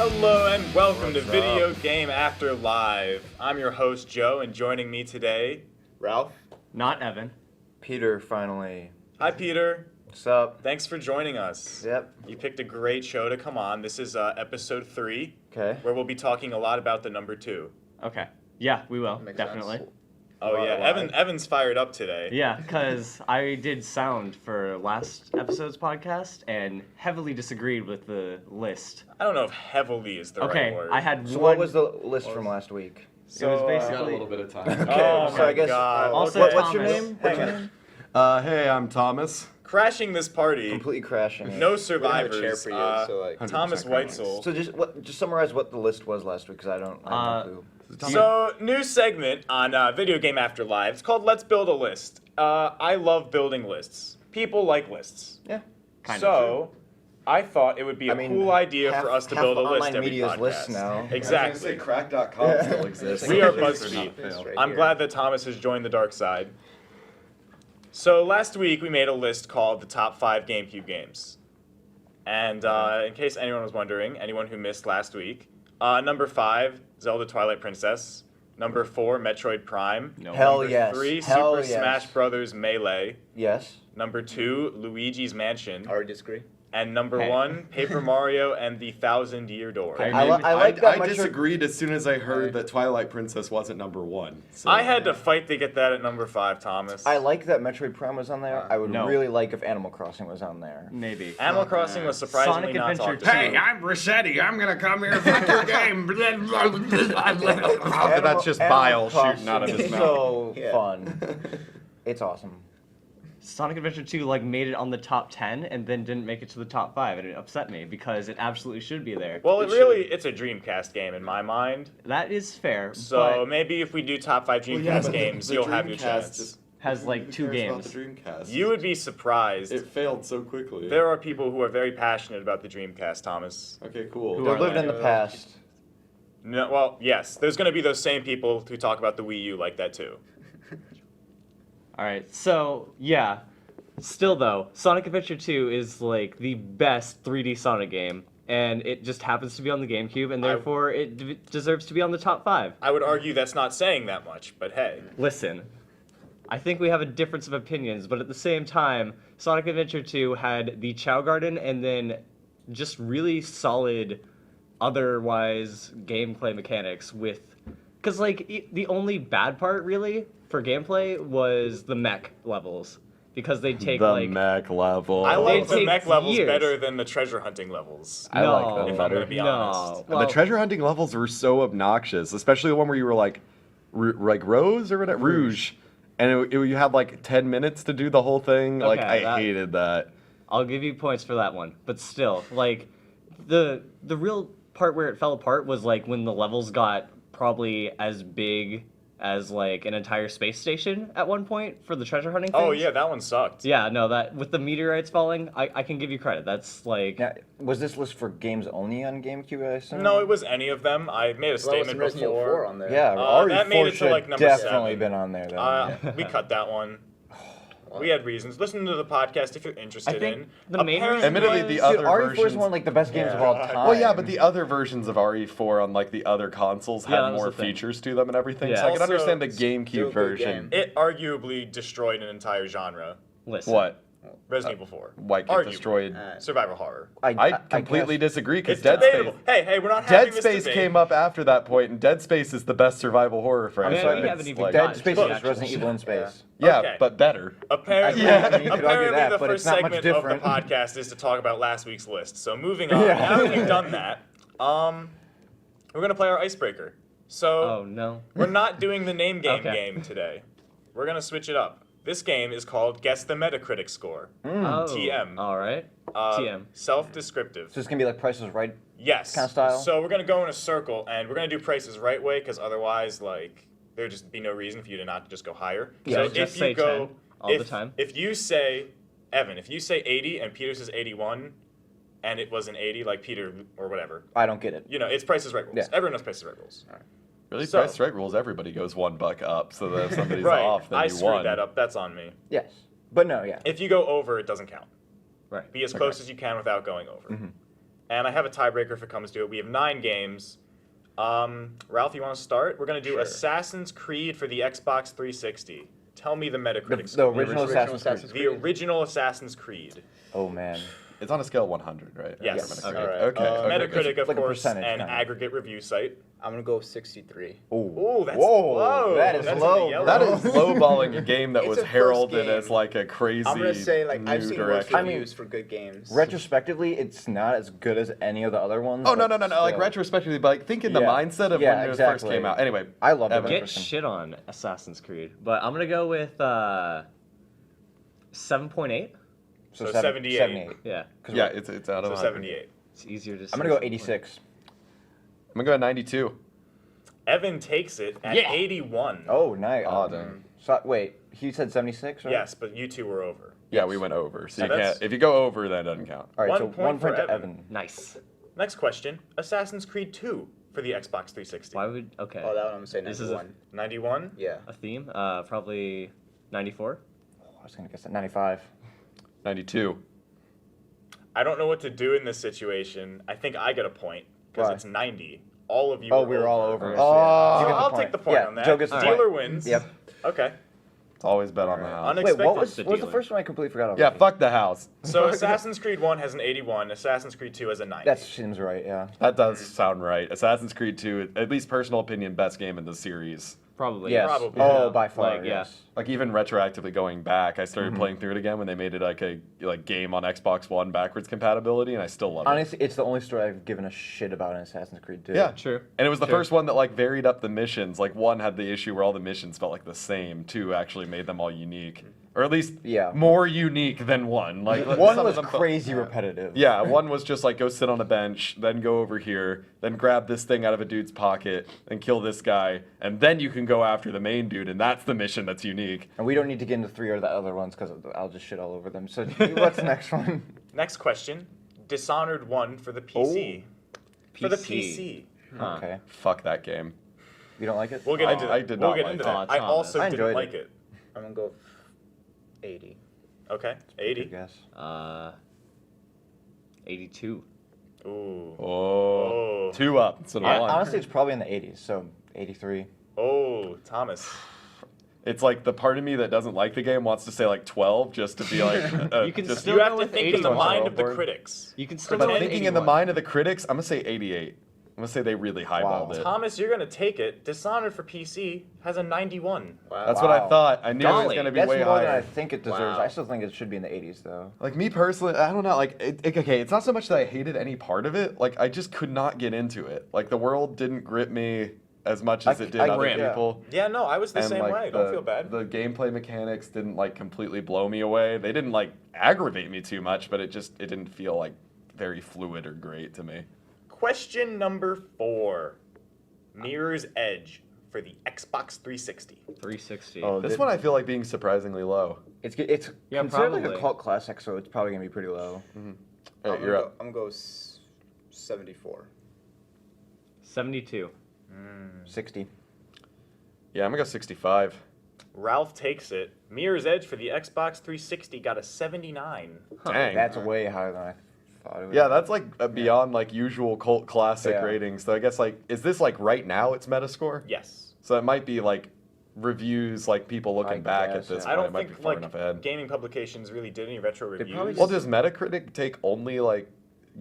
Hello and welcome to Video Game After Live. I'm your host Joe, and joining me today, Ralph. Not Evan. Peter, finally. Hi Peter. What's up? Thanks for joining us. Yep. You picked a great show to come on. This is episode 3, Okay. where we'll be talking a lot about the number 2. Okay. Yeah, we will. Makes Definitely. sense. Oh yeah, Evan's fired up today. Yeah, because I did sound for last episode's podcast and heavily disagreed with the list. I don't know if heavily is the Okay, right word. I had So one. what was the list from last week? So, it was Got a basically little bit of time. Okay, Oh so my I guess. God. Also what's your Thomas. name? What's your name? Hey, I'm Thomas. crashing this party. Completely crashing. it. No We don't have a chair survivors. for you, so like. 100% Thomas Weitzel. So just summarize what the list was last week, because I have no clue. So, new segment on Video Game After Live. It's called Let's Build a List. I love building lists. People like lists. Yeah. Kind So, I thought it would be a cool idea for us to build a list online every media's podcast. lists now. Exactly. crack.com still exists. We are Right BuzzFeed. here. I'm glad that Thomas has joined the dark side. So, last week we made a list called the top 5 GameCube games. And in case anyone was wondering, anyone who missed last week, number 5, Zelda Twilight Princess. Number 4, Metroid Prime. No. Hell Number yes. 3, Hell Super yes. Smash Bros. Melee. Yes. Number 2, Luigi's Mansion. I already disagree. And number Hey. 1, Paper Mario and the Thousand-Year Door. Hey. I like that I Metroid- disagreed as soon as I heard that Twilight Princess wasn't number 1. So. I had to fight to get that at number 5, Thomas. I like that Metroid Prime was on there. I would No. really like if Animal Crossing was on there. Maybe. Animal Crossing was surprisingly Sonic not Adventure talked about. 2. Hey, I'm Rossetti. I'm gonna come here and fuck your game. That's just bile shooting out of his is mouth. so Yeah. fun. It's awesome. Sonic Adventure 2 made it on the top 10 and then didn't make it to the top 5, and it upset me because it absolutely should be there. Well, it's a Dreamcast game in my mind. That is fair. So but maybe if we do top 5 Dreamcast yeah, but games, the you'll have your Dreamcast chance. just- has who 2 cares about games. the Dreamcast? You would be surprised. It failed so quickly. There are people who are very passionate about the Dreamcast, Thomas. Okay, cool. Who They are lived they? in the past. No, well, yes. There's going to be those same people who talk about the Wii U like that too. All right, so yeah. Still though, Sonic Adventure 2 is the best 3D Sonic game, and it just happens to be on the GameCube, and therefore it deserves to be on the top 5. I would argue that's not saying that much, but hey. Listen, I think we have a difference of opinions, but at the same time, Sonic Adventure 2 had the Chow Garden and then just really solid otherwise gameplay mechanics because the only bad part really for gameplay was the mech levels. Because they take mech level. I like It the takes mech levels years. better than the treasure hunting levels. I like them If I'm better. going to be honest. Well, The treasure hunting levels were so obnoxious, especially the one where you were like Rose or whatever, Rouge, and you had 10 minutes to do the whole thing. Okay, I that- hated that. I'll give you points for that one, but still, the real part where it fell apart was when the levels got probably as big as an entire space station at one point for the treasure hunting things. Oh yeah, that one sucked. Yeah, no, that with the meteorites falling, I can give you credit. That's Now, was this list for games only on GameCube, I assume? No, it was any of them. I made a Well, that was statement some Resident Evil 4 before. on there. Yeah, that RE4 made it to, should number definitely 7. been on there, though. We cut that one. We had reasons. Listen to the podcast if you're interested I think in. the main Apparently- reason Admittedly, the Dude, other RE4 is versions. one of the best games of all time. Well, yeah, but the other versions of RE4 on the other consoles Yeah, that had was more the thing. features to them and everything. Yeah. So I can Also, understand the still a GameCube good version. game. It arguably destroyed an entire genre. listen. What? Resident Evil 4. Why get Arguably. destroyed? Survival horror. I completely disagree because It's Dead debatable. Space. Hey, we're not having Dead this Space debate. came up after that point, and Dead Space is the best survival horror franchise. we It's haven't even like- gotten Dead Space to is the actual Resident Evil in space. Yeah, Okay. but better. Apparently, I mean, you could argue apparently that, the but first it's not much segment of the different. podcast is to talk about last week's list. So moving on. Yeah. Now that we've done that, we're gonna play our icebreaker. So Oh no. we're not doing the name game Okay. game today. We're gonna switch it up. This game is called Guess the Metacritic Score. Oh, TM. All right. TM. Self-descriptive. So it's going to be like Price is Right? Yes. Kinda style? So we're gonna go in a circle, and we're gonna do prices right way, because otherwise, there'd just be no reason for you to not just go higher. Yeah, so just if say you go 10 all the time. If you say, Evan, if you say 80 and Peter says 81, and it was an 80, like Peter or whatever, I don't get it. it's Price is Right rules. Yeah. Everyone knows Price is Right rules. Really, So- Price is Right rules. Everybody goes $1 up, so that if somebody's Right. off, then I you screwed won. that up. That's on me. Yes. But no, yeah. If you go over, it doesn't count. Right. Be as close as you can without going over. And I have a tiebreaker if it comes to it. We have 9 games. Ralph, you want to start? We're going to do Sure. Assassin's Creed for the Xbox 360. Tell me the Metacritic The score. original Assassin's Creed. The original Assassin's Creed. Oh man. It's on a scale of 100, right? Yes. Okay. All right. Okay. Metacritic, of Like a course, percentage, an kind of. aggregate review site. I'm gonna go 63. Ooh, that's Whoa, low. that is That's in the low, yellow. That is lowballing a game that It's was a first heralded game. as like a crazy I'm gonna say like I've new seen worse direction. reviews for good games. Retrospectively, it's not as good as any of the other ones. Oh no but no no no! Like still. retrospectively, but like think in the Yeah. mindset of Yeah, when it first exactly. came out. Anyway, I love it. Evan. Get Interesting. shit on Assassin's Creed, but I'm gonna go with 7.8. So 78. Yeah, Yeah, it's out of So 100. 78. it's easier to. I'm gonna go 86. I'm gonna go at 92. Evan takes it at Yeah. 81. Oh, nice. Oh, dang. So, wait, he said 76, right? Yes, but you two were over. Yeah, we went over. So So you that's- can't. If you go over, that doesn't count. All right, One so point 1 for point to Evan. Evan. Nice. Next question. Assassin's Creed 2 for the Xbox 360. Why would okay? Oh, that one I'm gonna say This is a- 91. 91? Yeah. A theme? Probably 94. Oh, I was gonna guess that 95. 92. I don't know what to do in this situation. I think I get a point because Why? it's 90. All of you Oh, were we were all over. Okay. So, Oh, yeah. You get the I'll point. take the point Yeah, on that. Joe gets the Dealer point. wins. Yep. Okay. It's always bet on the house. Wait, Unexpected. what was The the dealer. first one? I completely forgot about. Yeah, fuck the house. So Assassin's Creed 1 has an 81. Assassin's Creed 2 has a 90. That seems right. Yeah. That does sound right. Assassin's Creed 2, at least personal opinion, best game in the series. Probably. Yes. Probably. Oh, Yeah. by far. Like, yeah. yes. Like even retroactively going back, I started playing through it again when they made it like a game on Xbox One backwards compatibility, and I still love it. Honestly, it's the only story I've given a shit about in Assassin's Creed 2. Yeah, True. And it was the Sure. first one that like varied up the missions. Like 1 had the issue where all the missions felt like the same. 2 actually made them all unique, or at least Yeah. more unique than 1. Like One some of was them felt- crazy repetitive. Yeah, 1 was just like go sit on a bench, then go over here, then grab this thing out of a dude's pocket, and kill this guy, and then you can go after the main dude, and that's the mission that's unique. And we don't need to get into 3 or the other ones because I'll just shit all over them. So what's the next one? Next question. Dishonored 1 for the PC. For the PC. Huh. Okay. Fuck that game. You don't like it? We'll get I into did- that. I did we'll not get like into that. that. Oh, I Thomas. also I didn't enjoyed like it. it. I'm gonna go 80. Okay. 80. Good guess. 82. Ooh. Oh, Oh. 2 up instead of 1. Honestly, it's probably in the 80s, so 83. Oh, Thomas. It's like the part of me that doesn't like the game wants to say like 12 just to be like. You can just, still You have go to with think in the 81. mind of the Overboard. critics. You can still But go with thinking in the 81. mind of the critics, I'm gonna say 88. I'm gonna say they really highballed Wow. it. Thomas, you're gonna take it. Dishonored for PC has a 91. Wow. That's what I Wow. thought. I knew it was Golly. gonna be That's way more than I higher. think it deserves. Wow. I still think it should be in the 80s, though. Like me personally, I don't know. Like, okay, it's not so much that I hated any part of it. Like, I just could not get into it. Like, the world didn't grip me as much as it did other Grim. people. Yeah, no, I was the And same like way. the, Don't feel bad. the gameplay mechanics didn't like completely blow me away. They didn't like aggravate me too much, but it didn't feel like very fluid or great to me. Question number 4. Mirror's Edge for the Xbox 360. 360. Oh, This one I feel like being surprisingly low. It's Yeah, considered like a probably. cult classic, so it's probably gonna be pretty low. Hey, you're up. I'm gonna go 74. 72. 60. Yeah, I'm gonna go 65. Ralph takes it. Mirror's Edge for the Xbox 360 got a 79. Dang. That's way higher than I thought it would. Yeah, that's like beyond like usual cult classic Yeah. ratings. So I guess like, is this like right now it's Metascore? Yes. So it might be like reviews, like people looking I back guess, at this. yeah. I point. don't it might think be far like enough ahead. gaming publications really did any retro They reviews. probably Well, does Metacritic take only like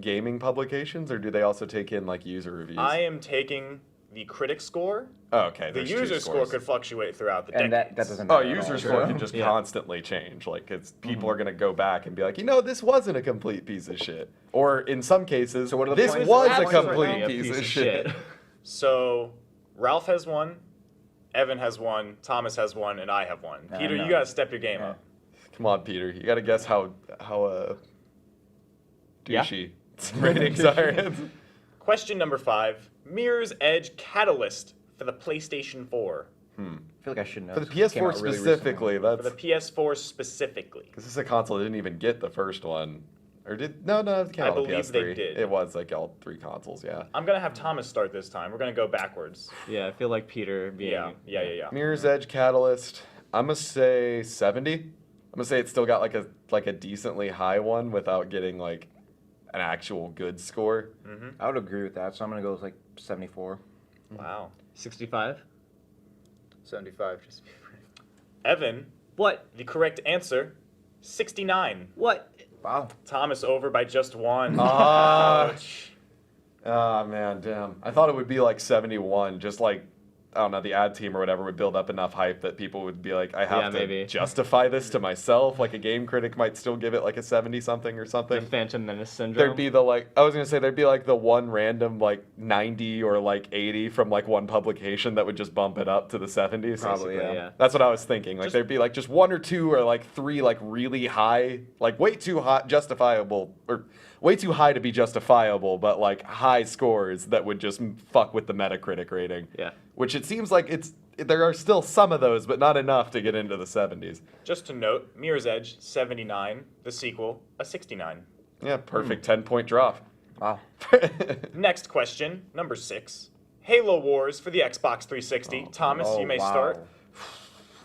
gaming publications, or do they also take in like user reviews? I am taking the critic score. Oh, okay. The there's two user score scores. could fluctuate throughout the And that decades. doesn't Oh, matter at user all. score can just Yeah. constantly change. Like, it's people are gonna go back and be like, this wasn't a complete piece of shit. Or in some cases, So what are the this points? was a Absolutely. complete A piece of shit. So Ralph has one, Evan has one, Thomas has one, and I have one. Yeah, Peter, I know. you gotta step your game Yeah. up. Come on, Peter. You gotta guess how Yeah? douchey ratings are. Question number 5. Mirror's Edge Catalyst for the PlayStation 4. I feel like I should know. For the this came PS4 out really specifically, recently. For the that's PS4 specifically. because this is a console that didn't even get the first one, or did no, it came I out on the believe they PS3. did. It was like all 3 consoles, yeah. I'm gonna have Thomas start this time. We're gonna go backwards. Yeah, I feel like Peter being. Yeah. Mirror's Edge Catalyst. I'm gonna say 70. I'm gonna say it's still got like a decently high one without getting like an actual good score. I would agree with that, so I'm gonna go with like 74. Wow. 65. 75. Just Evan, What? the correct answer, 69. What? Wow. Thomas over by just one. Ah. Ouch. Ah, man, damn. I thought it would be like 71, just like, I don't know, the ad team or whatever would build up enough hype that people would be like, I have to maybe. justify this to myself. Like a game critic might still give it like a 70-something or The something. Phantom Menace syndrome. There'd be the like, I was gonna say there'd be like the one random like 90 or like 80 from like one publication that would just bump it up to the 70s. Probably, Basically, yeah. That's what I was thinking. Like there'd be like just one or two or like three like really high, like way too high, justifiable or way too high to be justifiable, but like high scores that would just fuck with the Metacritic rating. Yeah. Which it seems like there are still some of those, but not enough to get into the 70s. Just to note, Mirror's Edge, 79. The sequel, a 69. Yeah, perfect 10-point drop. Wow. Next question, number 6. Halo Wars for the Xbox 360. Thomas, Oh, you may wow. start.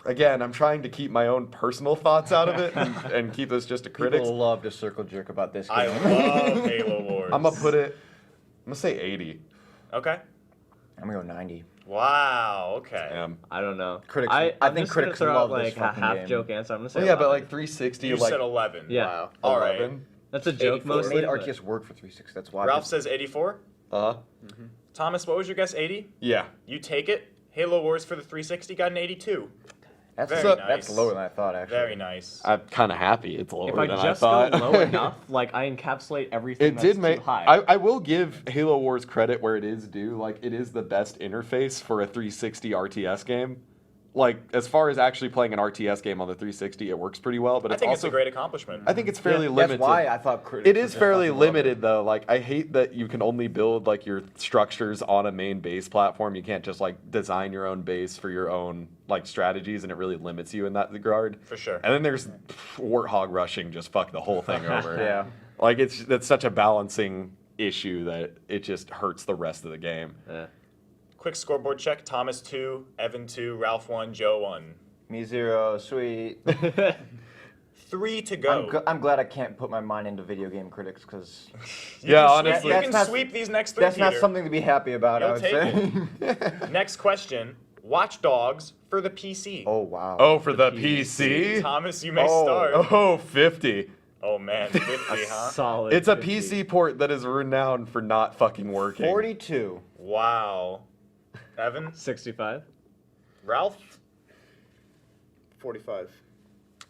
Again, I'm trying to keep my own personal thoughts out of it and keep this just a critic's. People love to circle jerk about this game. I love Halo Wars. I'm gonna say 80. Okay. I'm gonna go 90. Wow, okay. Damn. I don't know. Critics- I'm I think just gonna critics throw love out this like a fucking half game. joke answer. I'm gonna say Well, yeah, but 11. like 360, You like said 11. Yeah. Wow. All right. 11. That's a joke 84. mostly. Made but- RTS work for 360. That's why. Ralph says 84. Uh-huh. Thomas, what was your guess? 80? Yeah. You take it. Halo Wars for the 360 got an 82. That's Very that's nice. lower than I thought, actually. Very nice. I'm kind of happy it's lower If I than just I go thought. low enough, like I encapsulate everything It that's did too make. high. I will give Halo Wars credit where it is due. Like, it is the best interface for a 360 RTS game. Like, as far as actually playing an RTS game on the 360, it works pretty well. But I it's think also it's a great accomplishment. I think it's fairly Yeah, limited. That's why I thought critics. It would is just fairly fucking love it. limited though. Like, I hate that you can only build like your structures on a main base platform. You can't just like design your own base for your own like strategies, and it really limits you in that regard. For sure. And then there's warthog rushing, just fuck the whole thing over. Yeah. Like that's such a balancing issue that it just hurts the rest of the game. Yeah. Quick scoreboard check. Thomas 2, Evan 2, Ralph 1, Joe 1. Me 0, sweet. 3 to go. I'm glad I can't put my mind into video game critics because Yeah, can honestly. sweep, you can That's not- sweep these next 3, that's not Peter. something to be happy about. I You'll would take say. Next question. Watch Dogs for the PC. Oh wow. Oh, for the PC? Thomas, you may Oh. start. Oh, 50. Oh man, 50, huh? Solid. It's a 50. PC port that is renowned for not fucking working. 42. Wow. Evan, 65. Ralph, 45.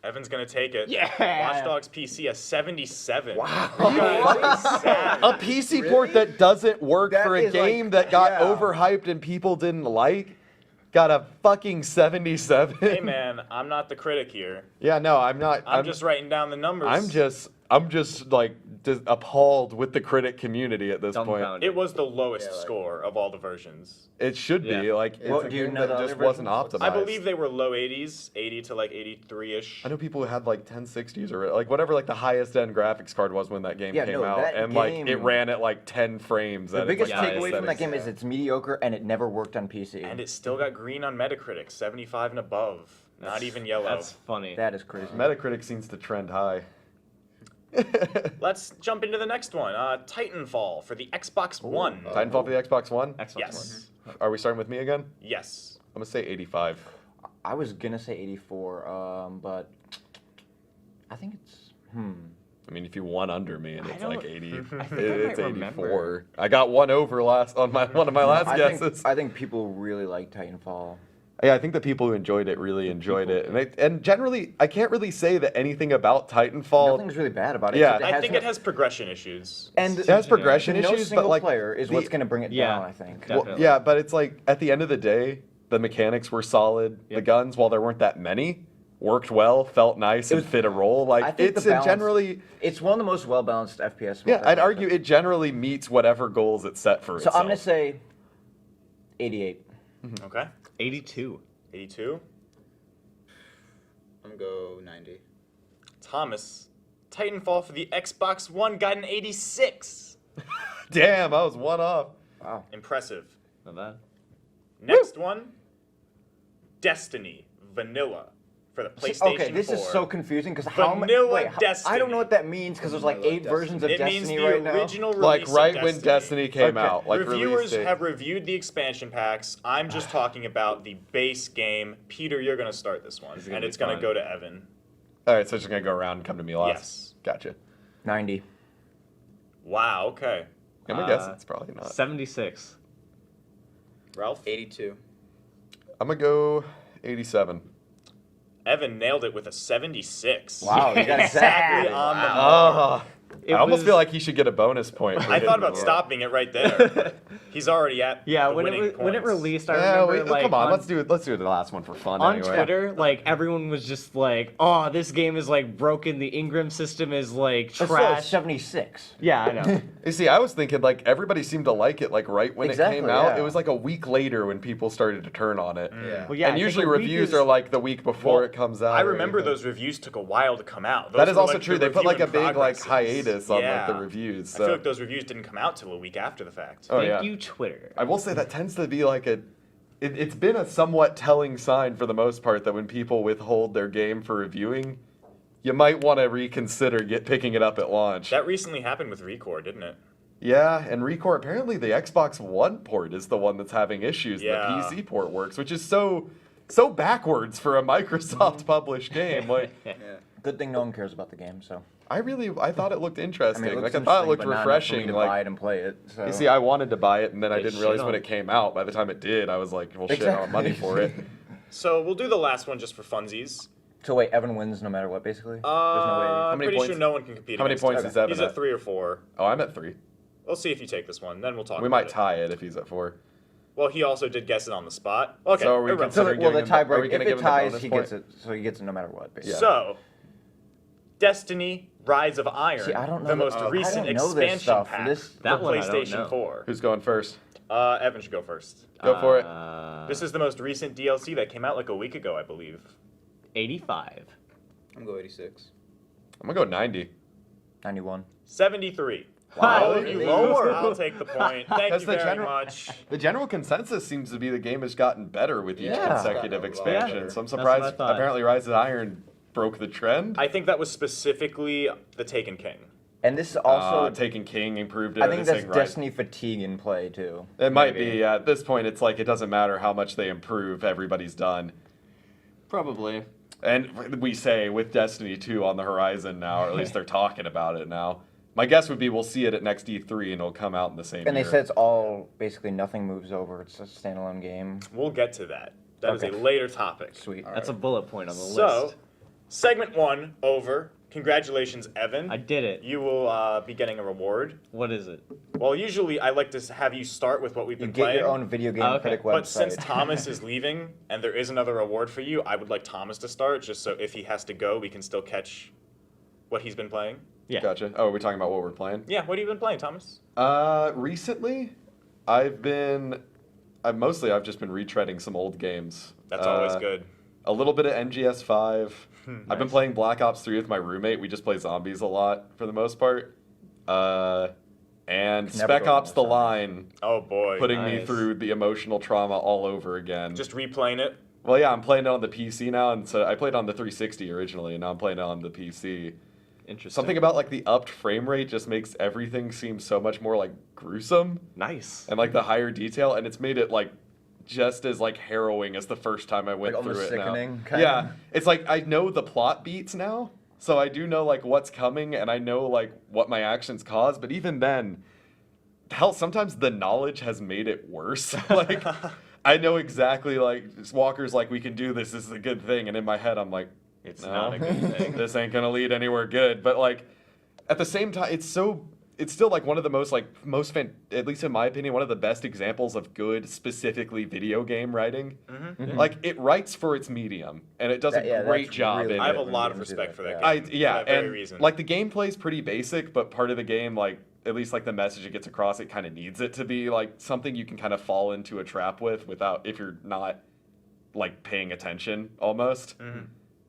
Evan's gonna take it. Yeah. Watch Dogs PC a 77. Wow. You guys are sad. A PC port that doesn't work That for a is like- game that got yeah. overhyped and people didn't like got a fucking 77. Hey man, I'm not the critic here. Yeah, no, I'm not. I'm just writing down the numbers. I'm just like appalled with the critic community at this point. Dumbfounded. It was the lowest Yeah, like- score of all the versions. It should be Yeah. like it's Well, a do you game know that the just other wasn't versions? optimized. I believe they were low 80s, 80 to like 83-ish. I know people who had like 1060s or like whatever like the highest end graphics card was when that game Yeah, came no, out, that and like it game- ran at like 10 frames. The at its, biggest like, Yeah, takeaway from that settings. game is it's mediocre and it never worked on PC. And it still got green on Metacritic, 75 and above. Not even yellow. That's funny. That is crazy. Metacritic seems to trend high. Let's jump into the next one. Titanfall for the Xbox One. Titanfall for the Xbox One. Xbox Yes. Are we starting with me again? Yes. I'm gonna say 85. I was gonna say 84, but I think it's I mean, if you won under me and I it's like don't- 80, I think I it's might 84. remember. I got one over last on my one of my last guesses. I think people really like Titanfall. Yeah, I think the people who enjoyed it really enjoyed it, and generally, I can't really say that anything about Titanfall. Nothing's really bad about it. Yeah. except I think it has progression issues. and It has progression no issues, single but like player is the- what's gonna bring it Yeah. down. I think. Well, Well, yeah, but it's like at the end of the day, the mechanics were solid. The Yep. guns, while there weren't that many, worked well, felt nice, and was- fit a role. Like I think it's the balance- generally, It's one of the most well balanced FPS. yeah, I'd multiplayer argue it generally meets whatever goals it set for So itself. I'm gonna say 88. Okay. 82. 82. I'm gonna go 90. Thomas. Titanfall for the Xbox One got an 86. Damn, I was one off. Wow. Impressive. Not bad. Next one. Destiny Vanilla for the PlayStation 4. Okay, this is so confusing because how many? Vanilla Wait, Destiny. I don't know what that means because there's like Vanilla 8 versions of It means Destiny the right now. original release Like right of when Destiny came Okay. out, like Reviewers release date. have reviewed the expansion packs. I'm just talking about the base game. Peter, you're going to start this one, gonna and be it's going to fun. go to Evan. All right, so it's just gonna go around and come to me last. Yes. Gotcha. 90. Wow, okay. I'm gonna guess it's probably not. 76. Ralph? 82. I'm gonna go 87. Evan nailed it with a 76. Wow, you got Exactly exactly on the mark. Oh, It I almost was- feel like he should get a bonus point. For I hitting thought about the- stopping it right there, but he's already at Yeah, the when winning it points. released, I Yeah, remember wait, like come on, let's do the last one for fun. on anyway. Twitter, like everyone was just like, "Oh, this game is like broken. The Ingram system is like That's trash." 76. Yeah, I know. You see, I was thinking like everybody seemed to like it like right when it Exactly, came out. yeah. It was like a week later when people started to turn on it. Yeah. Well, yeah, And I think usually a week reviews is- are like the week before Well, it comes out. I or remember anything. those reviews took a while to come out. Those That is were, also like, true. the They put like a review in big like progresses. hiatus on Yeah. like the reviews. I feel So. like those reviews didn't come out till a week after the fact. Oh, Thank yeah. you, Twitter. I will say that tends to be like it's been a somewhat telling sign for the most part that when people withhold their game for reviewing, you might want to reconsider picking it up at launch. That recently happened with Recore, didn't it? Yeah, and Recore, apparently the Xbox One port is the one that's having issues. Yeah. The PC port works, which is so backwards for a Microsoft published game. Like, Yeah. Good thing no one cares about the game, so. I thought it looked interesting. I Like I thought it looked interesting, but not enough for me refreshing. to buy Like it and play it. So. you see, I wanted to buy it, and then I They didn't shit realize on when it. it came out. By the time it did, I was like, well, shit, I don't have money for it. So we'll do the last one just for funsies. So wait, Evan wins no matter what, basically? There's no I'm many pretty points- sure no one can compete. how many against points him. is Evan He's at? at 3 or 4. Oh, I'm at 3. We'll see if you take this one. Then we'll talk. We about might it. tie it if he's at 4. Well, he also did guess it on the spot. Okay. So are we irrelevant. So, considering well, the giving him the- are we tiebreak, gonna if give it him the ties, bonus he point? gets it. So he gets it no matter what, basically. So, Destiny: Rise of Iron, See, I don't know the that- most I recent don't know this expansion stuff. pack This- That for one I don't PlayStation know. 4. Who's going first? Evan should go first. Go for it. This is the most recent DLC that came out like a week ago, I believe. 85. I'm going 86. I'm gonna go 90. 91. 73. Wow, All of you lower. lose. I'll take the point. Thank That's you the very general- much. The general consensus seems to be the game has gotten better with each Yeah. consecutive It's gotten a lot expansion. better. So I'm That's what surprised. I thought. Apparently, Rise of Iron broke the trend. I think that was specifically the Taken King. And this is also, Taken King improved it. I Are think they that's saying Rise- Destiny fatigue in play, too. It might Maybe. be. At this point, it's like it doesn't matter how much they improve. Everybody's done. Probably. And we say with Destiny 2 on the horizon now, or at least they're talking about it now. My guess would be we'll see it at next E3 and it'll come out in the same And year. they said it's all, basically nothing moves over. It's a standalone game. We'll get to that. That is Okay. a later topic. Sweet. That's a bullet point on the So, list. segment 1 over. Congratulations, Evan. I did it. You will be getting a reward. What is it? Well, usually I like to have you start with what we've You been get playing. your own video game okay. critic website. But since Thomas is leaving and there is another reward for you, I would like Thomas to start, just so if he has to go, we can still catch what he's been playing. Yeah. Gotcha. Oh, are we talking about what we're playing? Yeah, what have you been playing, Thomas? Recently, I've just been retreading some old games. That's always good. A little bit of NGS 5. I've been Nice. playing Black Ops 3 with my roommate. We just play zombies a lot for the most part. And Never Spec go wrong Ops with The zombies. Line, Oh boy. putting me Nice. through the emotional trauma all over again. Just replaying it. Well, yeah, I'm playing it on the PC now, and so I played on the 360 originally, and now I'm playing it on the PC. Interesting. Something about like the upped frame rate just makes everything seem so much more like gruesome, Nice. and like the higher detail, and it's made it like just as like harrowing as the first time I went Like, through almost it. sickening, Now. kinda? Yeah, it's like I know the plot beats now, so I do know like what's coming, and I know like what my actions cause. But even then, hell, sometimes the knowledge has made it worse. Like I know exactly like Walker's like we can do this. This is a good thing, and in my head I'm like, It's no, not a good thing. this ain't gonna lead anywhere good. But like at the same time, it's still like one of the at least in my opinion, one of the best examples of good, specifically video game writing. Like it writes for its medium, and it does a Yeah, great that's job really in I have it. a when lot of games do respect that, for that yeah. game. Yeah, for that very and reason. like the gameplay's pretty basic, but part of the game, like at least like the message it gets across, it kind of needs it to be like something you can kind of fall into a trap with without if you're not like paying attention almost.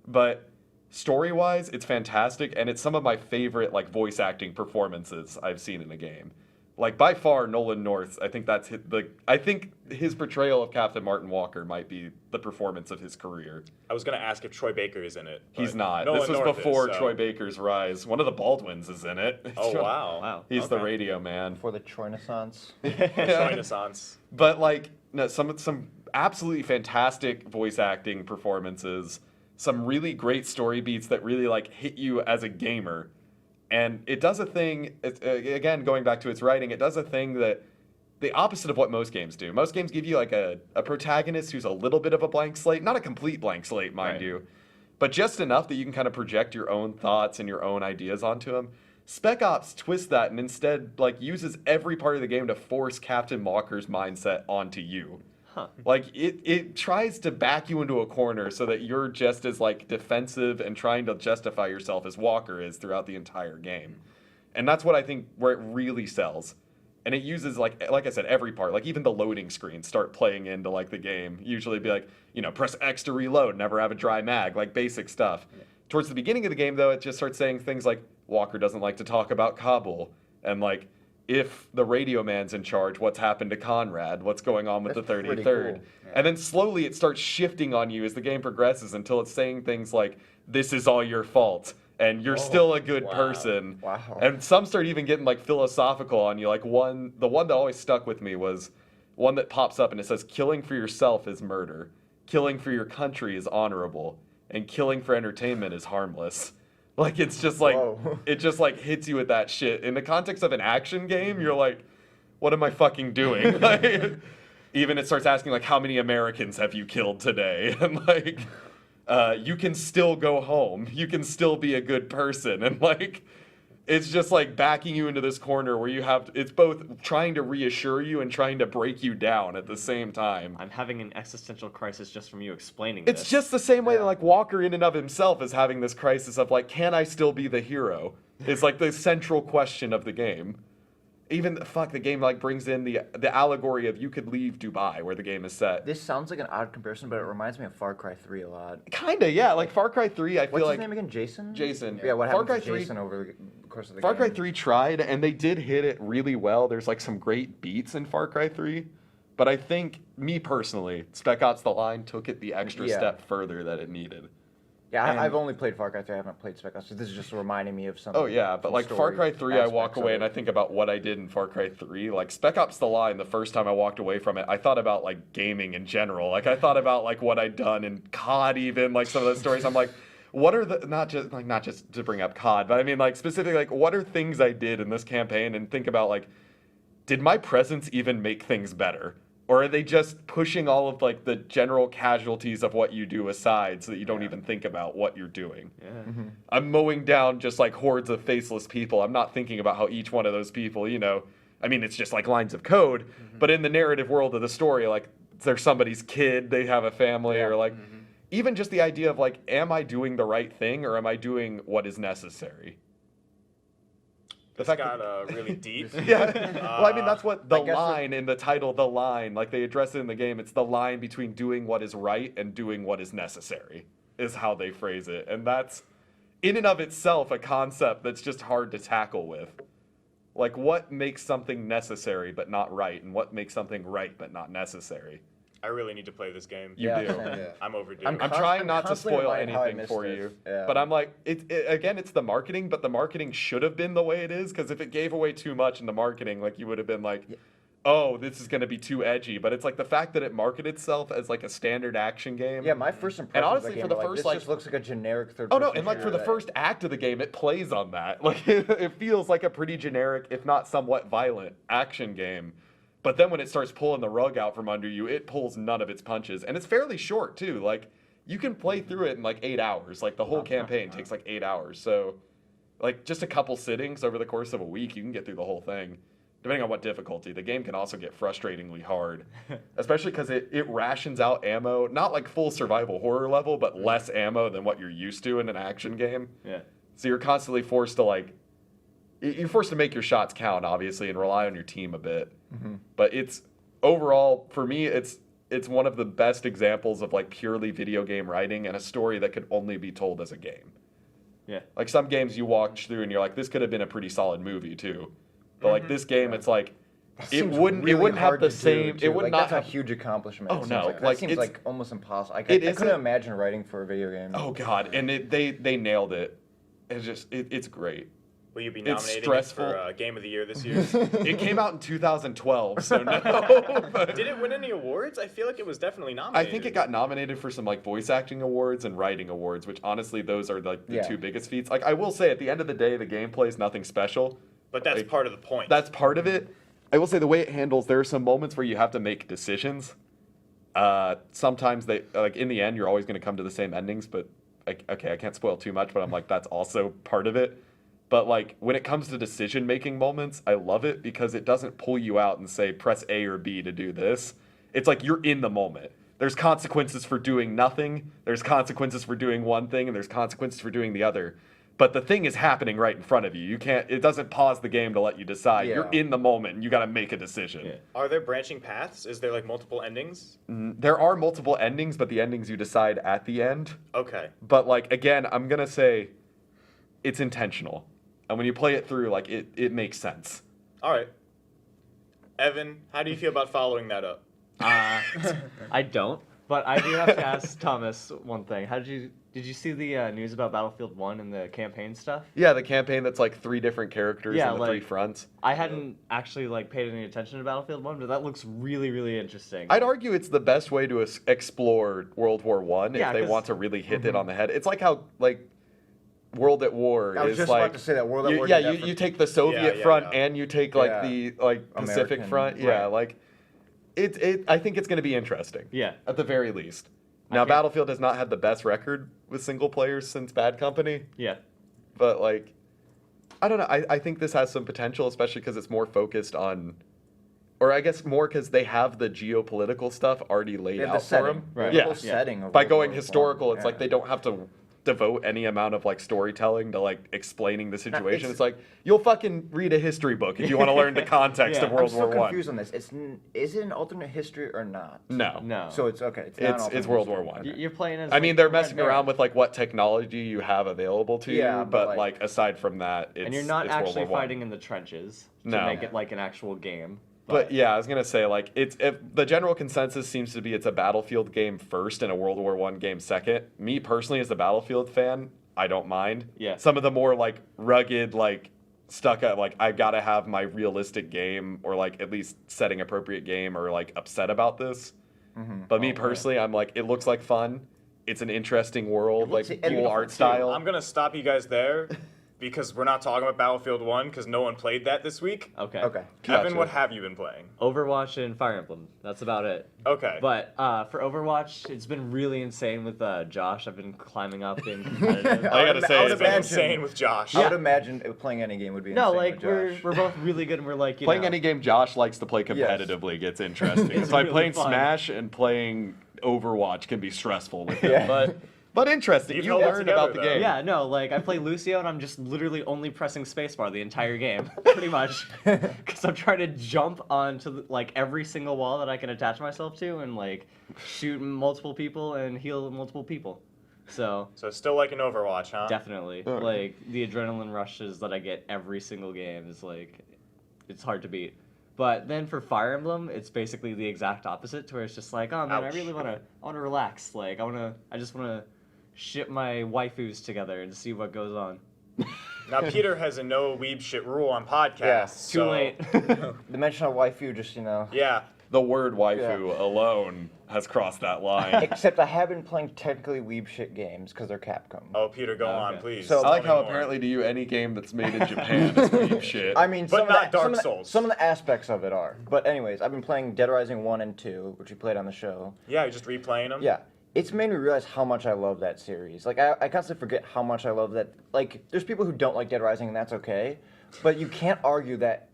But story-wise, it's fantastic, and it's some of my favorite like voice acting performances I've seen in a game. like by far Nolan North's. I think that's I think his portrayal of Captain Martin Walker might be the performance of his career. I was gonna ask if Troy Baker is in it. He's but not. Nolan This was North before is, so- Troy Baker's rise. One of the Baldwins is in it. Oh wow! Wow. He's the Okay. radio man. For the Renaissance. Renaissance. But like, no, some absolutely fantastic voice acting performances, some really great story beats that really like hit you as a gamer, and it does a thing. Again, going back to its writing, it does a thing that the opposite of what most games do. Most games give you like a protagonist who's a little bit of a blank slate, not a complete blank slate, mind Right. you, but just enough that you can kind of project your own thoughts and your own ideas onto him. Spec Ops twists that and instead like uses every part of the game to force Captain Walker's mindset onto you. Huh. Like it tries to back you into a corner so that you're just as like defensive and trying to justify yourself as Walker is throughout the entire game. And that's what I think where it really sells. And it uses like I said, every part, like even the loading screens start playing into like the game. Usually be like, press X to reload, never have a dry mag, like basic stuff. Yeah. Towards the beginning of the game though, it just starts saying things like Walker doesn't like to talk about Kabul, and like if the radio man's in charge, what's happened to Conrad? What's going on with That's the 33rd? pretty cool. Yeah. And then slowly it starts shifting on you as the game progresses until it's saying things like, this is all your fault, and you're still a good person. Wow. And some start even getting like philosophical on you. Like the one that always stuck with me was one that pops up and it says, killing for yourself is murder. Killing for your country is honorable. And killing for entertainment is harmless. Like, it's just like, Whoa. it just like hits you with that shit. In the context of an action game, you're like, what am I fucking doing? Like, even it starts asking like, how many Americans have you killed today? And like, you can still go home. You can still be a good person. And like, it's just like backing you into this corner where it's both trying to reassure you and trying to break you down at the same time. I'm having an existential crisis just from you explaining It's this. just the same way that like Walker in and of himself is having this crisis of like, can I still be the hero? It's like the central question of the game. Even the game like brings in the allegory of you could leave Dubai where the game is set. This sounds like an odd comparison, but it reminds me of Far Cry 3 a lot. Kinda, yeah. Like Far Cry 3, I feel What's like his name again? Jason? Jason. Yeah, what Far happened Cry to 3 Jason over the course of the Far game? Cry 3 tried, and they did hit it really well. There's like some great beats in Far Cry 3, but I think, me personally, Spec Ops: The Line took it the extra Yeah. step further that it needed. Yeah, And- I've only played Far Cry 3. I haven't played Spec Ops. So this is just reminding me of something. Oh yeah, but like Far Cry 3, I walk away and I think about what I did in Far Cry 3. Like Spec Ops: The Line, the first time I walked away from it, I thought about like gaming in general. Like I thought about like what I'd done in COD, even like some of those stories. I'm like, what are the not just to bring up COD, but I mean like specifically like what are things I did in this campaign, and think about like, did my presence even make things better? Or are they just pushing all of like the general casualties of what you do aside so that you don't even think about what you're doing? Yeah. I'm mowing down just like hordes of faceless people. I'm not thinking about how each one of those people, I mean, it's just like lines of code, but in the narrative world of the story, like they're somebody's kid, they have a family, or like even just the idea of like, am I doing the right thing or am I doing what is necessary? This got really deep. Yeah. Well, I mean, that's what the I guess line in the title, the line, like they address it in the game. It's the line between doing what is right and doing what is necessary, is how they phrase it. And that's, in and of itself, a concept that's just hard to tackle with. Like, what makes something necessary but not right, and what makes something right but not necessary? I really need to play this game. You Yeah, do. same. Yeah. I'm overdue. I'm I'm trying I'm not to constantly spoil reminded how I anything missed for it. you, Yeah. but I'm like, again, it's the marketing, but the marketing should have been the way it is, because if it gave away too much in the marketing, like you would have been like, oh, this is going to be too edgy. But it's like the fact that it marketed itself as like a standard action game. Yeah, my first impression honestly, of the for game the were like, first, this like- just looks like a generic third. Oh no, and like for the first act of the game, it plays on that. Like it feels like a pretty generic, if not somewhat violent, action game. But then when it starts pulling the rug out from under you, it pulls none of its punches. And it's fairly short too. Like you can play through it in like 8 hours. Like the whole campaign takes like 8 hours. So like just a couple sittings over the course of a week, you can get through the whole thing. Depending on what difficulty. The game can also get frustratingly hard. Especially because it rations out ammo, not like full survival horror level, but less ammo than what you're used to in an action game. Yeah. So you're constantly forced to like, you're forced to make your shots count, obviously, and rely on your team a bit. But it's overall, for me, it's one of the best examples of like purely video game writing and a story that could only be told as a game. Yeah. Like some games you watch through and you're like, this could have been a pretty solid movie too. But like this game, it's like it Seems wouldn't really have hard the to do, same. too. It would Like, not that's have. a huge accomplishment. Oh, it seems no, like, like, that seems it's- like almost impossible. I it couldn't isn't- imagine writing for a video game. Oh god, and they nailed it. It's just it's great. Will you be It's nominating it stressful. for Game of the Year this year? It came out in 2012, so no. But Did it win any awards? I feel like it was definitely I nominated. think it got nominated for some like voice acting awards and writing awards, which honestly those are like the Yeah. two biggest feats. Like I will say, at the end of the day, the gameplay is nothing special. But that's like, part of the point. That's part of it. I will say the way it handles, there are some moments where you have to make decisions. Sometimes they like in the end you're always going to come to the same endings, but okay, I can't spoil too much, but I'm like that's also part of it. But like when it comes to decision making moments, I love it because it doesn't pull you out and say press A or B to do this. It's like you're in the moment. There's consequences for doing nothing, there's consequences for doing one thing, and there's consequences for doing the other. But the thing is happening right in front of you. It doesn't pause the game to let you decide. Yeah. You're in the moment and you got to make a decision. Yeah. Are there branching paths? Is there like multiple endings? There are multiple endings, but the endings you decide at the end. Okay. But like again, I'm gonna say it's intentional. And when you play it through, like it makes sense. All right. Evan, how do you feel about following that up? I don't, but I do have to ask Thomas one thing. Did you see the news about Battlefield 1 and the campaign stuff? Yeah, the campaign that's like 3 different characters Yeah, and the 3 like- fronts. I hadn't actually like paid any attention to Battlefield 1, but that looks really, really interesting. I'd argue it's the best way to explore World War One Yeah, if they 'cause- want to really hit it on the head. It's like how like World at War I was is just like about to say that World at War yeah, did that you for- take the Soviet Yeah, front yeah. and you take like Yeah. the like Pacific American, front. Yeah, right. like it. I think it's going to be interesting. Yeah. at the very least. I Now can't- Battlefield has not had the best record with single players since Bad Company, Yeah. but like I don't know. I think this has some potential, especially because it's more focused on. Or I guess more because they have the geopolitical stuff already laid They have out the setting. for them. Right. The Yeah. whole setting of By World going War historical, I. it's like Yeah. they don't have to devote any amount of like storytelling to like explaining the situation. it's- It's like you'll fucking read a history book if you want to learn the context Yeah. of I'm World I'm War still One. confused on this. Is it an alternate history or not? No, No. So it's okay. It's not an it's alternate World War history. One. You're playing as. I mean, like, they're the Red messing Baron. around with like what technology you have available to Yeah, you, but, but like- like aside from that, it's And you're not it's World actually War One. fighting in the trenches to No. make it like an actual game. But yeah, I was gonna say like the general consensus seems to be it's a Battlefield game first and a World War One game second. Me personally, as a Battlefield fan, I don't mind. Yeah. Some of the more like rugged, like stuck up, like I gotta have my realistic game or like at least setting appropriate game or like upset about this. But me personally, I'm like it looks like fun. It's an interesting world, like looks cool beautiful, art too. style. I'm gonna stop you guys there because we're not talking about Battlefield 1 because no one played that this week. Okay. Okay. Evan, Gotcha. what have you been playing? Overwatch and Fire Emblem. That's about it. Okay. But for Overwatch, it's been really insane with Josh. I've been climbing up in competitive. I gotta would- say, I would it's been imagine- insane with Josh. I would imagine playing any game would be No, insane like with we're Josh. both really good, and we're like Playing know, any game Josh likes to play competitively gets interesting. It's It's like really playing fun. Smash and playing Overwatch can be stressful with him. Yeah. But interesting. You've You held it learn about the together, though. game. Yeah, no, like I play Lucio and I'm just literally only pressing spacebar the entire game, pretty much, because I'm trying to jump onto like every single wall that I can attach myself to and like shoot multiple people and heal multiple people. So So it's still like an Overwatch, huh? definitely, Okay. like the adrenaline rushes that I get every single game is like, it's hard to beat. But then for Fire Emblem, it's basically the exact opposite, to where it's just like, oh man, Ouch. I really wanna relax. Like I just wanna ship my waifus together and see what goes on. Now Peter has a no weeb shit rule on podcasts. Yeah. Too so- late. The mention of waifu just, Yeah. The word waifu alone has crossed that line. Except I have been playing technically weeb shit games because they're Capcom. Oh, Peter, go on, Okay. please. So- I like Tell how me more. apparently to you any game that's made in Japan is weeb shit. I mean, But some not of Dark some of the- Souls. Some of the aspects of it are. But anyways, I've been playing Dead Rising 1 and 2, which we played on the show. Yeah, you're just replaying them. Yeah. It's made me realize how much I love that series. Like, I constantly forget how much I love that. Like, there's people who don't like Dead Rising, and that's okay. But you can't argue that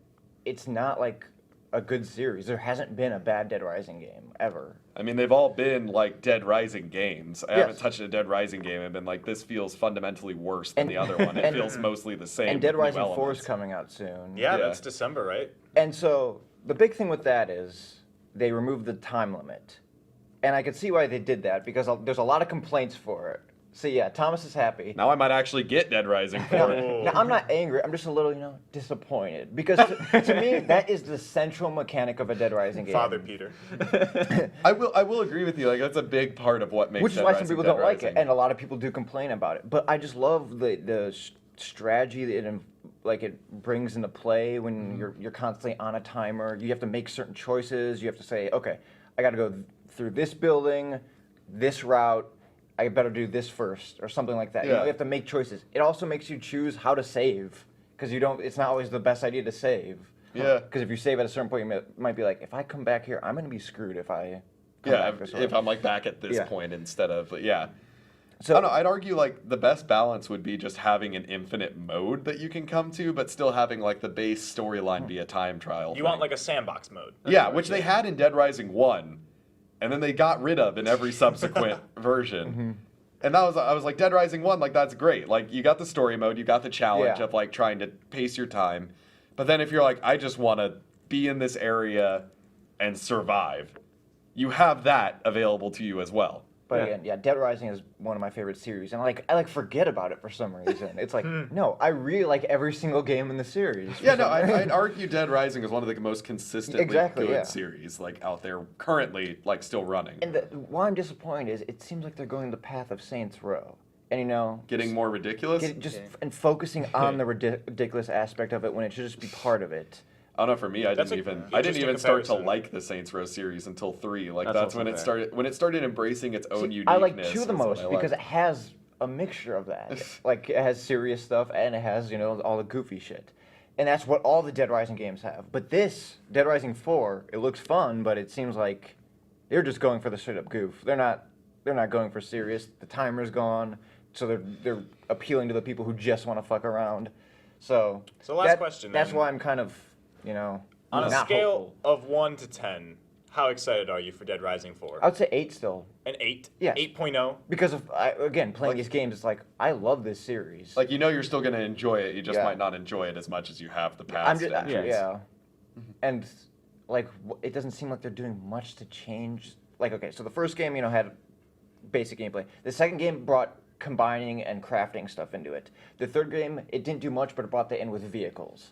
it's not, like, a good series. There hasn't been a bad Dead Rising game, ever. I mean, they've all been like Dead Rising games. I haven't Yes. touched a Dead Rising game and been like, this feels fundamentally worse than And- the other one. It and- feels mostly the same. And Dead with new Rising 4 is elements. coming out soon. Yeah, Yeah. that's December, right? And so, the big thing with that is they removed the time limit. And I could see why they did that, because there's a lot of complaints for it. So yeah, Thomas is happy. Now I might actually get Dead Rising 4. Now, I'm not angry. I'm just a little, disappointed because to me that is the central mechanic of a Dead Rising game. Father Peter. I will agree with you. Like that's a big part of what makes. Which is Dead why Rising some people Dead don't like it, Rising. and a lot of people do complain about it. But I just love the strategy that it brings into play when you're constantly on a timer. You have to make certain choices. You have to say, okay, I got to go through this building, this route. I better do this first, or something like that. Yeah. You have to make choices. It also makes you choose how to save, because it's not always the best idea to save. Yeah. Because if you save at a certain point, you might be like, if I come back here, I'm going to be screwed if I come Yeah, back this way. if I'm like back at this Yeah. point instead of yeah. So I don't know. I'd argue like the best balance would be just having an infinite mode that you can come to, but still having like the base storyline be a time trial. You want like a sandbox mode. yeah, which they had in Dead Rising 1, and then they got rid of in every subsequent version. And I was like, Dead Rising 1, like that's great. Like you got the story mode, you got the challenge Yeah. of like trying to pace your time. But then if you're like, I just want to be in this area and survive, you have that available to you as well. But Yeah. again, yeah, Dead Rising is one of my favorite series, and I forget about it for some reason. It's like, no, I really like every single game in the series. for Yeah, no, some reason. I'd argue Dead Rising is one of the most consistently Exactly, good yeah. series like out there currently, like still running. And why I'm disappointed is it seems like they're going the path of Saints Row, and Getting more ridiculous. and focusing on the ridiculous aspect of it when it should just be part of it. I don't know. For me, I That's didn't an even interesting start to comparison. like the Saints Row series until 3. Like That's that's when also it fair. started embracing its own See, uniqueness. I like 2 the is what most I because like. it has a mixture of that. Like it has serious stuff and it has all the goofy shit, and that's what all the Dead Rising games have. But this Dead Rising 4, it looks fun, but it seems like they're just going for the straight up goof. They're not going for serious. The timer's gone, so they're appealing to the people who just want to fuck around. So last question, That's then. why I'm kind of On a not scale hopeful. of 1 to 10, how excited are you for Dead Rising 4? I would say 8 still. An 8? Yes. 8.0? Because of again playing Like- these games, it's like I love this series. Like you're still gonna enjoy it. You just Yeah. might not enjoy it as much as you have the past. I'm just entries. yeah, and like it doesn't seem like they're doing much to change. Like okay, so the first game had basic gameplay. The second game brought combining and crafting stuff into it. The third game it didn't do much, but it brought that in with vehicles.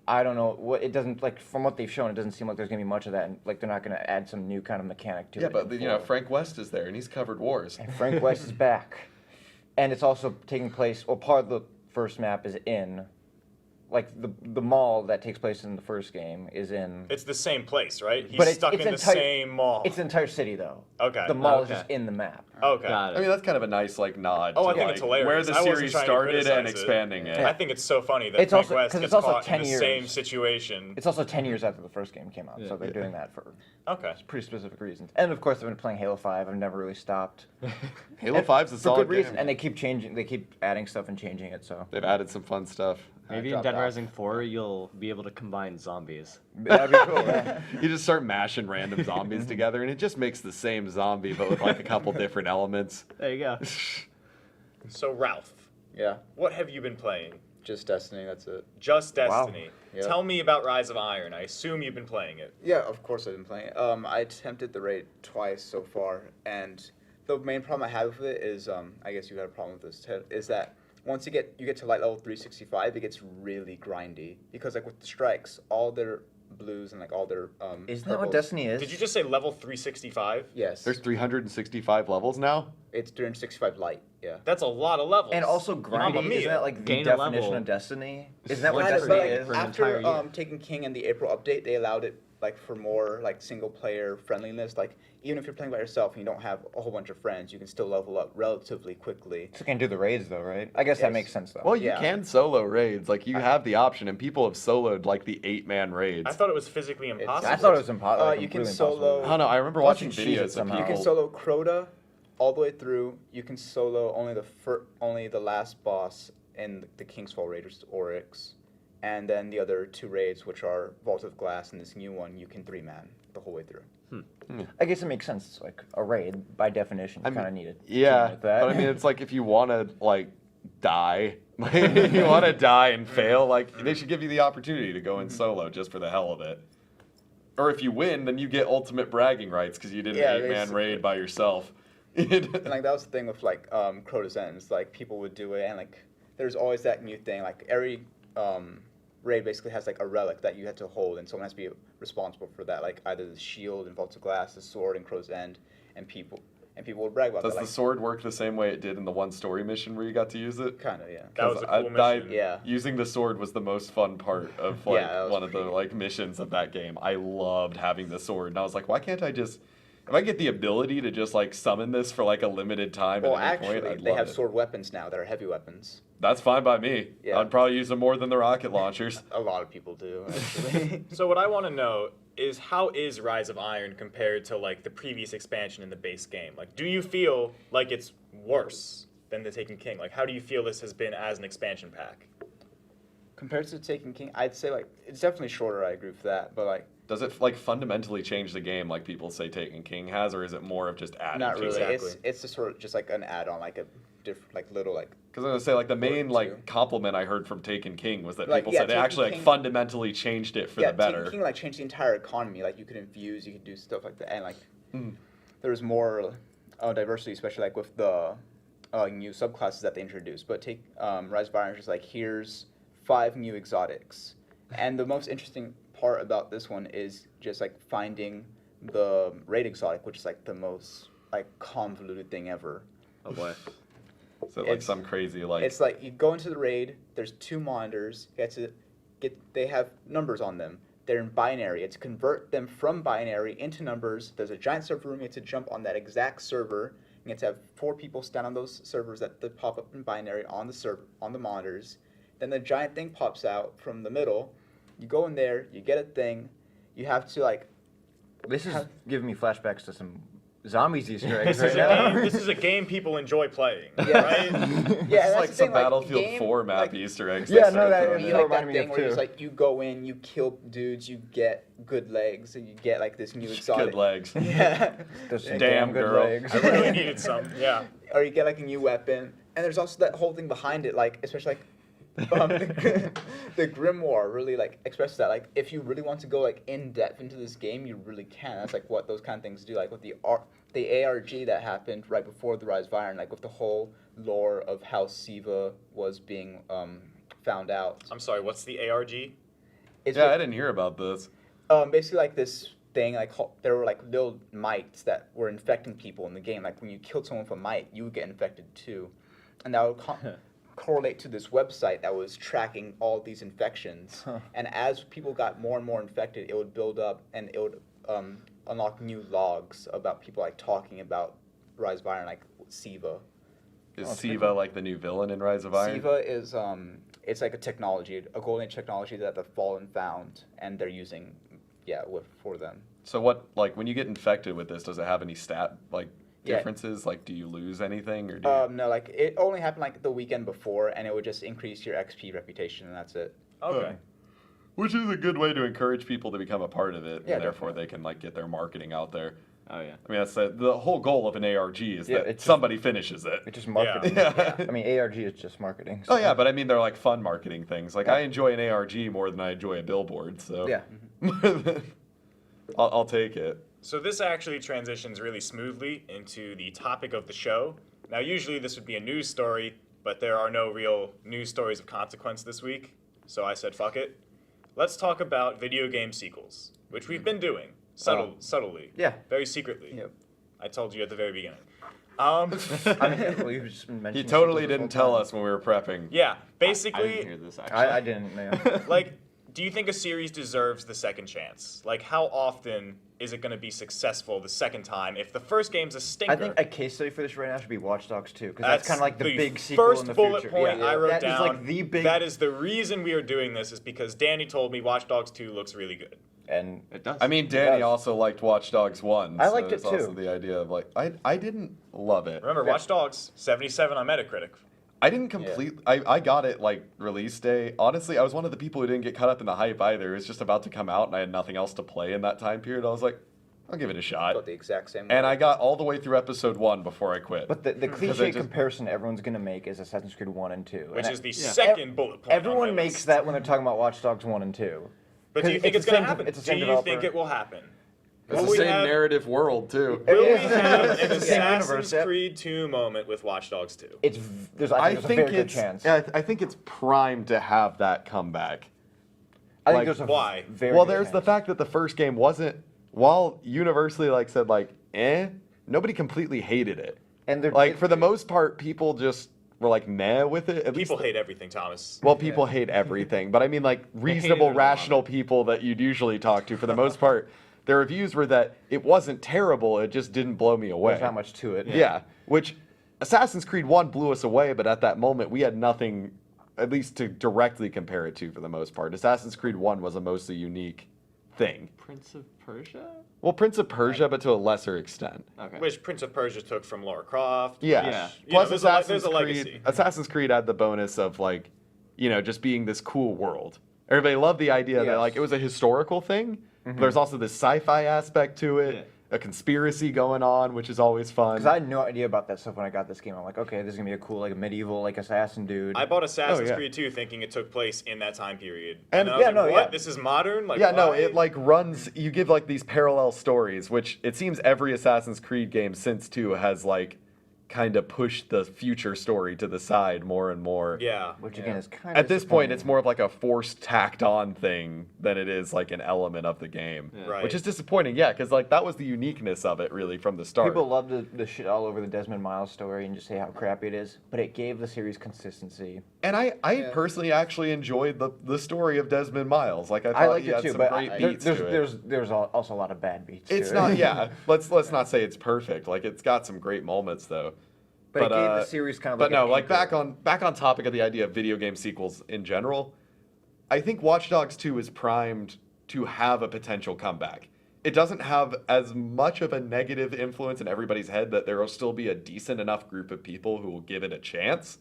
I don't know what it doesn't like from what they've shown. It doesn't seem like there's gonna be much of that. And, like they're not gonna add some new kind of mechanic to Yeah, it. but in four. Frank West is there and he's covered wars. And Frank West is back, and it's also taking place. Well, part of the first map is in, like the mall that takes place in the first game is in. It's the same place, right? He's But it's- stuck it's in the entire- same mall. It's the entire city though. Okay. The mall is Okay. just in the map. Okay. Got it. I mean, that's kind of a nice like nod. Oh, to, I think like, it's hilarious. where the I wasn't series trying to started and criticize it. expanding it. Yeah. I think it's so funny that It's Frank also- West 'cause gets it's also caught 10 in the years. same situation. It's also 10 years after the first game came out, so Yeah. they're doing that for Okay. pretty specific reasons. And of course, I've been playing Halo 5. I've never really stopped. Halo And 5's a for solid good reason, game. and they keep changing. They keep adding stuff and changing it. So They've added some fun stuff. Maybe in dropped Dead off. Rising 4, you'll be able to combine zombies. that'd be cool. Yeah. You just start mashing random zombies together, and it just makes the same zombie, but with like a couple different elements. There you go. So, Ralph, Yeah, what have you been playing? just Destiny, that's it. Just Wow. Destiny. Yeah. Tell me about Rise of Iron. I assume you've been playing it. Yeah, of course I've been playing it. I attempted the raid twice so far, and the main problem I have with it is, I guess you had a problem with this, Ted, is that once you get to light level 365, it gets really grindy. Because like with the strikes, all their blues and like all their Isn't that what purples- Destiny is? Did you just say level 365? Yes. There's 365 levels now. It's 365 light, yeah. That's a lot of levels. And also Mamma grinding, mia. isn't that like the Gain a definition level. of Destiny? Isn't that what Kind of, Destiny but, like, is? for an After entire year. taking King in the April update, they allowed it like for more like single player friendliness. Like even if you're playing by yourself and you don't have a whole bunch of friends, you can still level up relatively quickly. So you can do the raids though, right? I guess that Yes. makes sense though. Well, you Yeah. can solo raids. Like you have the option, and people have soloed like the 8-man raids. I thought it was physically impossible. I thought it was impossible. You can solo- I don't know. I remember Watching watching Cheez-It videos of somehow. You people. can solo Crota all the way through. You can solo only the last boss in the King's Fall raid, which is Oryx, and then the other 2 raids, which are Vault of Glass and this new one. You can 3-man the whole way through. I guess it makes sense. It's like a raid by definition. I You mean, kind of need it. Yeah, with that. but I mean, it's like if you want to like die, like, you want to die and fail, like they should give you the opportunity to go in solo just for the hell of it. Or if you win, then you get ultimate bragging rights because you did an Yeah, 8-man basically. raid by yourself. And like that was the thing with like Crota's Ends. Like people would do it, and like there's always that new thing. Like every raid basically has like a relic that you have to hold, and someone has to be responsible for that. Like either the shield in Vaults of Glass, the sword in Crow's End, and people would brag about Does that. the sword work the same way it did in the one story mission where you got to use it? Kind of, yeah. That was a cool mission. Yeah. Using the sword was the most fun part of like that was one of the pretty- like missions of that game. I loved having the sword, and I was like, why can't I just? If I get the ability to just like summon this for like a limited time Well, at any actually, point, I'd they love have it. sword weapons now that are heavy weapons. That's fine by me. Yeah. I'd probably use them more than the rocket launchers. A lot of people do, actually. So what I want to know is how is Rise of Iron compared to like the previous expansion in the base game? Like, do you feel like it's worse than the Taken King? Like, how do you feel this has been as an expansion pack? Compared to Taken King, I'd say like it's definitely shorter. I agree with that, but like Does it like fundamentally change the game like people say Taken King has, or is it more of just adding not to really. it? Exactly. It's just sort of just like an add-on, like a different, like little like. Because I was gonna say like the main Or like two. compliment I heard from Taken King was that Like, people yeah, said it Taken actually like King- fundamentally changed it for Yeah, the better. Taken King like changed the entire economy. Like you could infuse, you could do stuff like that, and like there was more diversity, especially like with the new subclasses that they introduced. But take Rise of Iron is just like here's 5 new exotics, and the most interesting part about this one is just like finding the raid exotic, which is like the most like convoluted thing ever. Oh boy. So like It's- some crazy like It's like you go into the raid. There's 2 monitors. You have to they have numbers on them. They're in binary. You have to convert them from binary into numbers. There's a giant server room. You have to jump on that exact server. You have to have 4 people stand on those servers that pop up in binary on the server on the monitors. Then the giant thing pops out from the middle. You go in there. You get a thing. You have to like. This is giving me flashbacks to some zombies Easter eggs This is, right a now. game, this is a game people enjoy playing, Yeah. right? Yeah, it's and like that's the some thing, like, Battlefield game, 4 map like, Easter eggs. Yeah, they no, started that throwing is in. what like that reminded me thing of where it's two. like you go in, you kill dudes, you get good legs, and you get like this new exotic. Good legs. Yeah. Those Damn good girl. legs. I really needed some. Yeah. Or you get like a new weapon, and there's also that whole thing behind it, like especially like the grimoire really like expresses that. Like if you really want to go like in depth into this game, you really can. That's like what those kind of things do. Like with the ARG that happened right before the Rise of Iron, like with the whole lore of how Siva was being found out. I'm sorry. What's the ARG? It's Yeah, I didn't hear about this. basically like this thing, like there were like little mites that were infecting people in the game. Like when you killed someone with a mite, you would get infected too, and that would correlate to this website that was tracking all these infections. And as people got more and more infected, it would build up, and it would unlock new logs about people like talking about Rise of Iron, like Siva. Is Oh, Siva like the new villain in Rise of Iron? Siva is it's like a technology, a golden age technology that the Fallen found, and they're using, for them. So what, like, when you get infected with this, does it have any stat like Yeah. differences? Like, do you lose anything, or do you... No, like it only happened like the weekend before, and it would just increase your XP reputation, and that's it. Okay. Which is a good way to encourage people to become a part of it, Yeah, and therefore they can like get their marketing out there. Oh yeah. I mean, that's the whole goal of an ARG is Yeah, that it's just- somebody finishes it. It's just marketing. Yeah. I mean, ARG is just marketing. Oh so- yeah, but I mean they're like fun marketing things. Like I enjoy an ARG more than I enjoy a billboard, so Yeah. I'll take it. So this actually transitions really smoothly into the topic of the show. Now, usually this would be a news story, but there are no real news stories of consequence this week, so I said fuck it. Let's talk about video game sequels, which we've been doing subtly, Yeah. very secretly. Yep. I told you at the very beginning. I mean, well, you've just been He mentioning totally sequels this didn't whole tell time. us when we were prepping. Yeah, I basically, didn't hear this actually. I didn't, man. like, do you think a series deserves the second chance? Like, how often is it going to be successful the second time if the first game's a stinker? I think a case study for this right now should be Watch Dogs 2, because that's kind of like the big sequel first in the bullet future. point yeah. I wrote That down. is like the big. That is the reason we are doing this, is because Danny told me Watch Dogs 2 looks really good. And It does. I mean, Danny does. also liked Watch Dogs 1. I so liked it there's also too. the idea of like, I didn't love it. Remember, Watch Dogs 77 on Metacritic. I didn't complete. I got it like release day. Honestly, I was one of the people who didn't get caught up in the hype either. It was just about to come out, and I had nothing else to play in that time period. I was like, I'll give it a shot. Got the exact same. And way. I got all the way through episode 1 before I quit. but the Because cliche I just- comparison everyone's gonna make is Assassin's Creed 1 and 2, Which and is the Yeah. second bullet point. on everyone my makes list. that when they're talking about Watch Dogs 1 and 2. But do you 'cause think it's the going to same- happen? it's the Do same you developer. think it will happen? It's Well, the we same have- narrative world too. Will we is. have It's an the same universe, Assassin's yep. Creed 2 moment with Watch Dogs 2? I think there's a very good chance. Yeah, I think it's primed to have that comeback. I think like, there's a why? very Well, good there's the chance. fact that the first game wasn't, while universally said nobody completely hated it. And they're For the most part, people just were meh with it. At People least, hate everything, Thomas. well, people hate everything, but I mean reasonable, it a lot. rational people that you'd usually talk to, for the most part, their reviews were that it wasn't terrible, it just didn't blow me away. There's not much to it. Yeah, which Assassin's Creed 1 blew us away, but at that moment we had nothing, at least to directly compare it to for the most part. Assassin's Creed 1 was a mostly unique thing. Prince of Persia? Well, Prince of Persia, but to a lesser extent. Okay. Which Prince of Persia took from Lara Croft. Yeah. Yeah. You know, Plus, there's a Assassin's legacy. Creed. Assassin's Creed had the bonus of just being this cool world. Everybody loved the idea that Yes. it was a historical thing. But there's also this sci-fi aspect to it, Yeah. a conspiracy going on, which is always fun. Because I had no idea about that stuff when I got this game. I'm like, okay, this is gonna be a cool, medieval, assassin dude. I bought Assassin's yeah. Creed 2 thinking it took place in that time period. And- And I was yeah, like, no, what? yeah. This is modern? Yeah, no, why? it runs. You give these parallel stories, which it seems every Assassin's Creed game since 2 has kind of pushed the future story to the side more and more. Yeah. which again is kind of At this point, it's more of a forced tacked on thing than it is an element of the game, Right. which is disappointing. Yeah, because that was the uniqueness of it really from the start. People love the shit all over the Desmond Miles story and just say how crappy it is, but it gave the series consistency. And I personally actually enjoyed the story of Desmond Miles. I thought I liked he it had too, some but great beats to it. there's also a lot of bad beats. It's to not. it. Yeah, let's not say it's perfect. It's got some great moments though. But it gave the series kind of But no, an anchor. back on topic of the idea of video game sequels in general. I think Watch Dogs 2 is primed to have a potential comeback. It doesn't have as much of a negative influence in everybody's head that there will still be a decent enough group of people who will give it a chance.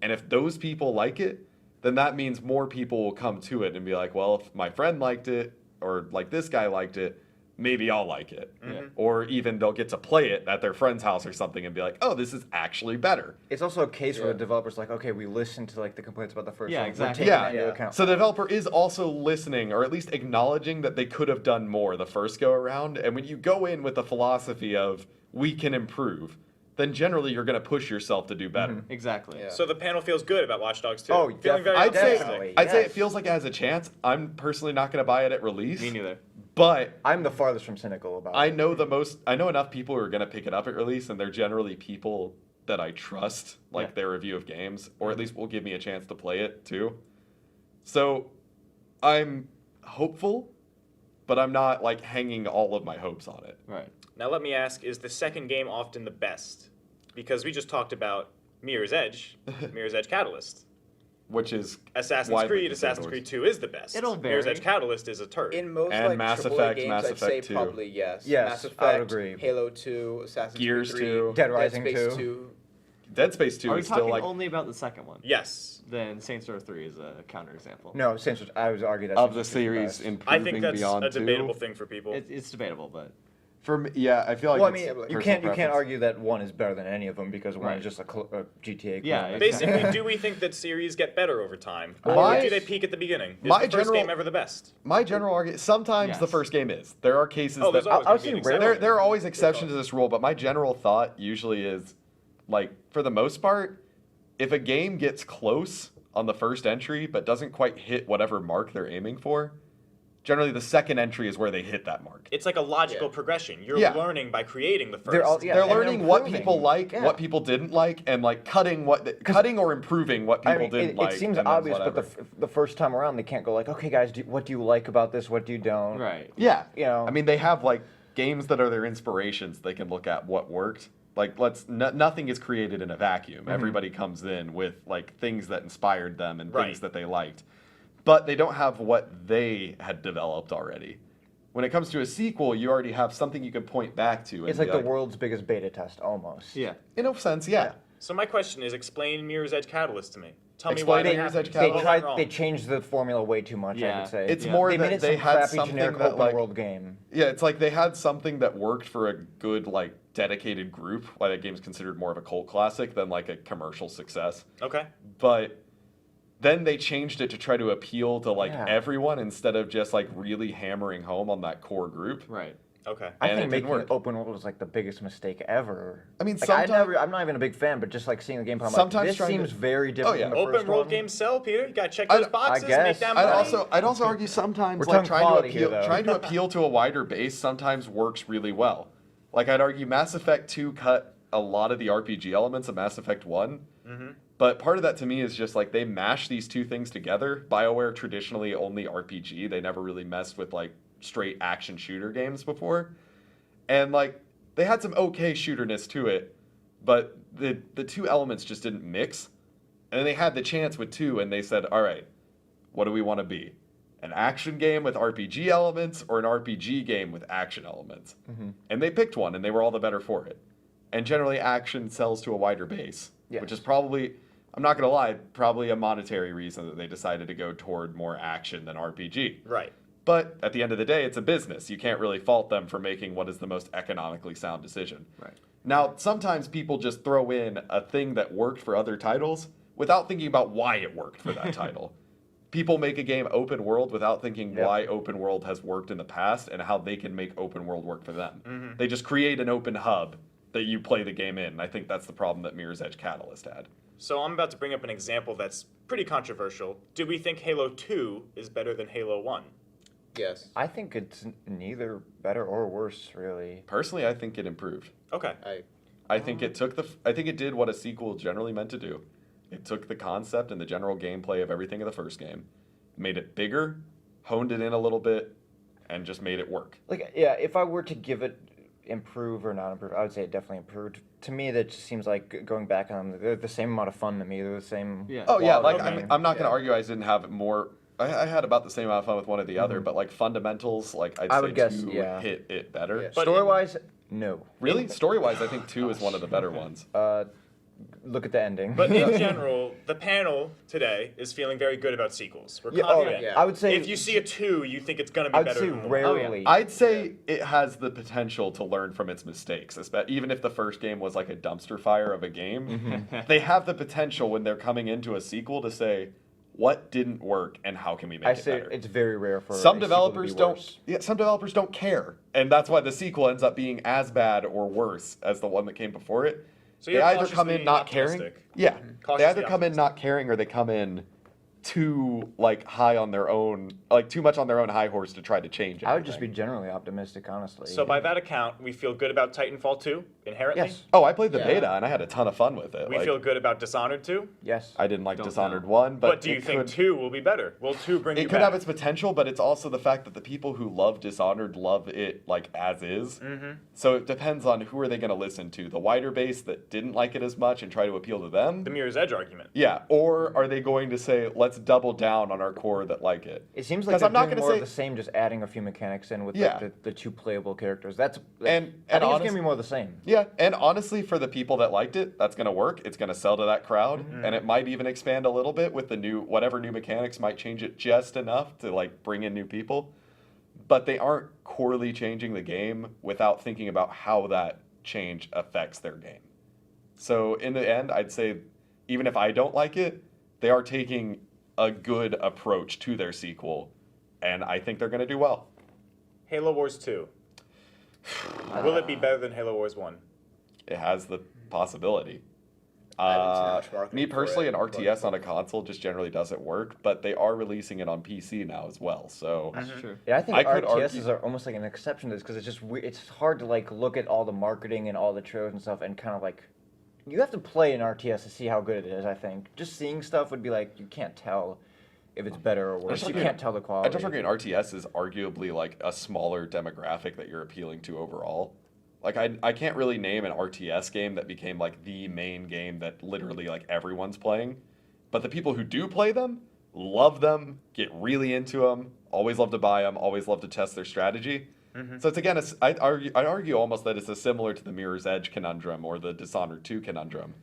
And if those people like it, then that means more people will come to it and be like, well, if my friend liked it or this guy liked it, maybe I'll like it. Or even they'll get to play it at their friend's house or something and be like, oh, this is actually better. It's also a case where the developer's like, okay, we listened to the complaints about the first Yeah, one. exactly. We're taking Yeah. that into account. So the developer is also listening, or at least acknowledging that they could have done more the first go around. And when you go in with the philosophy of we can improve, then generally you're going to push yourself to do better. Exactly. Yeah. So the panel feels good about Watch Dogs 2. Oh, Feeling very I'd say optimistic. I'd say it yes. feels like it has a chance. I'm personally not going to buy it at release. Me neither. But I'm the farthest from cynical about I it. know I know enough people who are going to pick it up at release, and they're generally people that I trust, Yeah. their review of games, or at least will give me a chance to play it too. So I'm hopeful, but I'm not hanging all of my hopes on it. Right. Now let me ask, is the second game often the best? Because we just talked about Mirror's Edge Catalyst. Which is Assassin's widely Creed, considered Assassin's Creed 2 is the best. It'll Mirror's vary. Edge Catalyst is a turd. In most And Mass AAA Effect, games, Mass I'd say Effect 2. probably yes. Yes, Mass I would Effect, agree. Halo 2, Assassin's Gears Creed 3, 2. Dead Rising Space 2. 2. Dead Space 2 Are we is talking still only about the second one? Yes. Then Saints Row 3 is a counterexample. No, I was arguing that of the Saints Row 2 series best. I improving think that's beyond a 2. debatable thing for people. It's debatable, but For me, yeah, I feel like Well, I it's mean, personal you can't preference. argue that one is better than any of them because one Right. is just a GTA. Yeah, clone. Basically, do we think that series get better over time? Or My- do they peak at the beginning? Is my the first general- game ever the best? My general argument, sometimes the Yes. first game is. There are cases Oh, there's that always I gonna was be an saying exception. there are always exceptions to this rule, but my general thought usually is, for the most part, if a game gets close on the first entry but doesn't quite hit whatever mark they're aiming for, generally the second entry is where they hit that mark. It's like a logical progression. You're Yeah. learning by creating the 1st They're all- yeah, They're and they're learning what improving. people like, Yeah. what people didn't like, and cutting or improving what people I mean, didn't like. it seems and then obvious, but whatever. the first time around, they can't go okay, guys, what do you like about this? What do you don't? right. Yeah. You know. I mean, they have games that are their inspirations. They can look at what worked. Nothing is created in a vacuum. Mm-hmm. Everybody comes in with things that inspired them and Right. things that they liked. But they don't have what they had developed already. When it comes to a sequel, you already have something you can point back to. And It's be like the world's biggest beta test, almost. Yeah. In a sense, yeah. So my question is, explain Mirror's Edge Catalyst to me. Tell me Explain why they Mirror's happened. Edge They Catalyst. What went tried. wrong? They changed the formula way too much. I Yeah. would say It's Yeah. more they made that it they some had crappy something generic that open world game. Yeah, it's like they had something that worked for a good dedicated group. That game's considered more of a cult classic than a commercial success. Okay. But then they changed it to try to appeal to Yeah. everyone instead of just really hammering home on that core group. Right. Okay. I And it think didn't making work. open world was like the biggest mistake ever. I mean, like, sometimes- I'm not even a big fan, but just like seeing the gameplay, I'm Sometimes like, this trying to- seems very different yeah. from the Open first world one. games sell, Peter. You gotta check I- those boxes, I guess. make that I'd money. also argue sometimes We're like talking quality here, though. trying to appeal to a wider base sometimes works really well. Like I'd argue Mass Effect 2 cut a lot of the RPG elements of Mass Effect 1. But part of that to me is just like they mash these two things together. BioWare traditionally only RPG. They never really messed with like straight action shooter games before. And like they had some okay shooterness to it, but the two elements just didn't mix. And then they had the chance with 2 and they said, "All right, what do we want to be? An action game with RPG elements or an RPG game with action elements?" And they picked one and they were all the better for it. And generally action sells to a wider base, which Yes. is probably, I'm not going to lie, probably a monetary reason that they decided to go toward more action than RPG. Right. But at the end of the day, it's a business. You can't really fault them for making what is the most economically sound decision. Right. Now, sometimes people just throw in a thing that worked for other titles without thinking about why it worked for that title. People make a game open world without thinking Yep. why open world has worked in the past and how they can make open world work for them. They just create an open hub that you play the game in. And I think that's the problem that Mirror's Edge Catalyst had. So I'm about to bring up an example that's pretty controversial. Do we think Halo 2 is better than Halo 1? Yes. I think it's neither better or worse, really. Personally, I think it improved. Okay. I think it took I think it did what a sequel generally meant to do. It took the concept and the general gameplay of everything in the first game, made it bigger, honed it in a little bit, and just made it work. Like, yeah, if I were to give it improve or not improve, I would say it definitely improved. To me, that just seems like going back on them, they're the same amount of fun to me. They're the same. Yeah. Oh yeah, like quality. I'm not gonna Yeah. argue I didn't have more. I had about the same amount of fun with one or the other, but like fundamentals, like I'd I say would guess, 2 yeah. hit it better. Yeah. But Story-wise, no. Really, story wise, I think 2 is one of the better ones. Look at the ending. But in general, the panel today is feeling very good about sequels. We're yeah, confident. yeah. I would say If you see a 2, you think it's going to be I would better say than the 1. rarely. I'd say it has the potential to learn from its mistakes, even if the first game was like a dumpster fire of a game. They have the potential when they're coming into a sequel to say, what didn't work and how can we make I it say better? it's very rare for Some a developers sequel to be don't. worse. Yeah, some developers don't care, and that's why the sequel ends up being as bad or worse as the one that came before it. So They you're either come in cautiously not caring. optimistic. Yeah, they Cautiously either come in not caring or they come in too like high on their own, like too much on their own high horse to try to change it. I would just be generally optimistic, honestly. So by that account, we feel good about Titanfall 2, inherently. Yes. Oh, I played the Yeah. beta and I had a ton of fun with it. We like, feel good about Dishonored 2. Yes. I didn't like Don't Dishonored know. 1, but But do you it think could, 2 will be better? Will 2 bring you it could back? have its potential, but it's also the fact that the people who love Dishonored love it like as is. So it depends on who are they going to listen to, the wider base that didn't like it as much and try to appeal to them. The Mirror's Edge argument. Yeah, or are they going to say, let's double down on our core that like it? It seems like 'Cause they're I'm not doing gonna more say- of the same, just adding a few mechanics in with Yeah. the two playable characters. That's And I think it's honest- gonna be more of the same. Yeah, and honestly, for the people that liked it, that's going to work. It's going to sell to that crowd, and it might even expand a little bit with the whatever new mechanics might change it just enough to like bring in new people. But they aren't corely changing the game without thinking about how that change affects their game. So in the end, I'd say even if I don't like it, they are taking a good approach to their sequel, and I think they're going to do well. Halo Wars 2. Will it be better than Halo Wars 1? It has the possibility. I haven't seen much marketing Me for personally, it, an but- RTS on a console just generally doesn't work, but they are releasing it on PC now as well. So That's true. Yeah, I think I could RTSs argue- are almost like an exception to this because it's just it's hard to like look at all the marketing and all the trailers and stuff and kind of like you have to play an RTS to see how good it is. I think just seeing stuff would be like you can't tell if it's better or worse. You can't tell the I quality. just argue an RTS is arguably like a smaller demographic that you're appealing to overall. Like I can't really name an RTS game that became like the main game that literally like everyone's playing, but the people who do play them love them, get really into them, always love to buy them, always love to test their strategy. So it's again, I'd argue almost that it's similar to the Mirror's Edge conundrum or the Dishonored 2 conundrum,